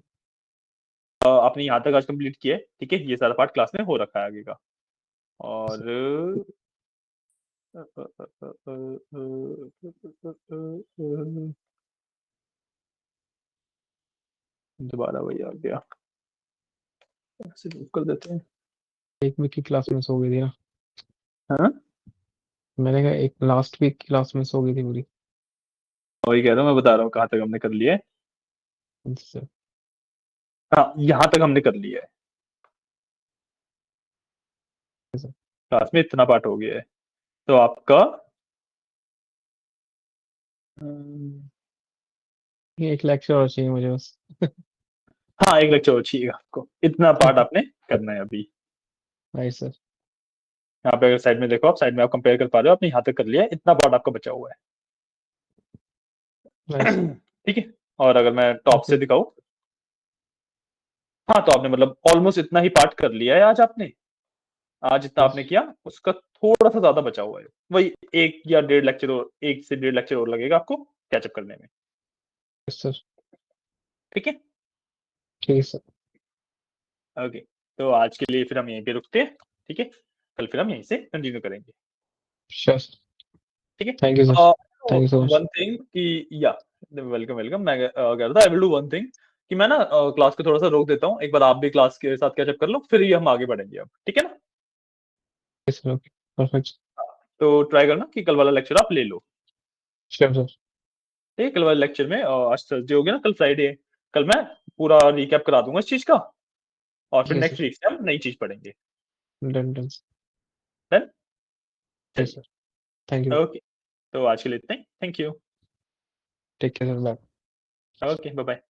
आपने यहाँ तक आज कंप्लीट किया है, ठीक है। ये सारा पार्ट क्लास में हो रखा है आगे का। और दोबारा वही आ गया, ऐसे move कर देते हैं। एक वीक की क्लास मिस हो गई थी ना, हाँ, मैंने कहा एक लास्ट वीक की क्लास मिस हो गई थी पूरी। वही कह रहा हूँ, मैं बता रहा हूँ कहाँ तक हमने कर लिया है। सर हाँ, यहाँ तक हमने कर लिया है, सर क्लास में इतना पार्ट हो गया है। तो आपका ये एक लेक्चर और चाहिए मुझे बस। हाँ, एक लेक्चर और चाहिए आपको, इतना पार्ट आपने करना है अभी। Right sir. यहाँ पे अगर साइड में देखो, आप साइड में आप कंपेयर कर पा रहे हो, आपने यहाँ तक कर लिया है, इतना पार्ट आपका बचा हुआ राइट है। सर। ठीक है। और अगर मैं टॉप से ओके दिखाऊं, हाँ, तो आपने मतलब ऑलमोस्ट इतना ही पार्ट कर लिया है आज आपने। आज जितना आपने किया उसका थोड़ा सा ज्यादा बचा हुआ है, वही एक या डेढ़ लेक्चर और, 1 से 1.5 लेक्चर और लगेगा आपको कैचअप करने में, सर। ठीक है। ठीक है सर। ओके, तो आज के लिए फिर हम यहीं पे रुकते हैं, ठीक है। कल फिर हम यहीं से कंटिन्यू करेंगे, श्योर सर। ठीक है। Thank you sir. Thank you so much. One thing कि या वेलकम वेलकम, मैं कह रहा था I will do one thing कि मैं ना क्लास को थोड़ा सा रोक देता हूँ, एक बार आप भी क्लास के साथ कैचअप कर लो, फिर ये हम आगे बढ़ेंगे अब, ठीक है ना। Sir okay perfect. तो ट्राई करना कि कल वाला लेक्चर आप ले लो, श्योर सर। ठीक है। कल वाले लेक्चर में आज थर्सडे हो गया ना, कल फ्राइडे है, कल मैं पूरा रिकैप करा दूंगा इस चीज का और फिर ठीक है नेक्स्ट सर। वीक से हम नई चीज पढ़ेंगे। Done done. डन, यस चलिए, सर। Thank you. ओके। तो आज के लिए इतना ही, thank you. Take care sir, bye. Okay, bye bye.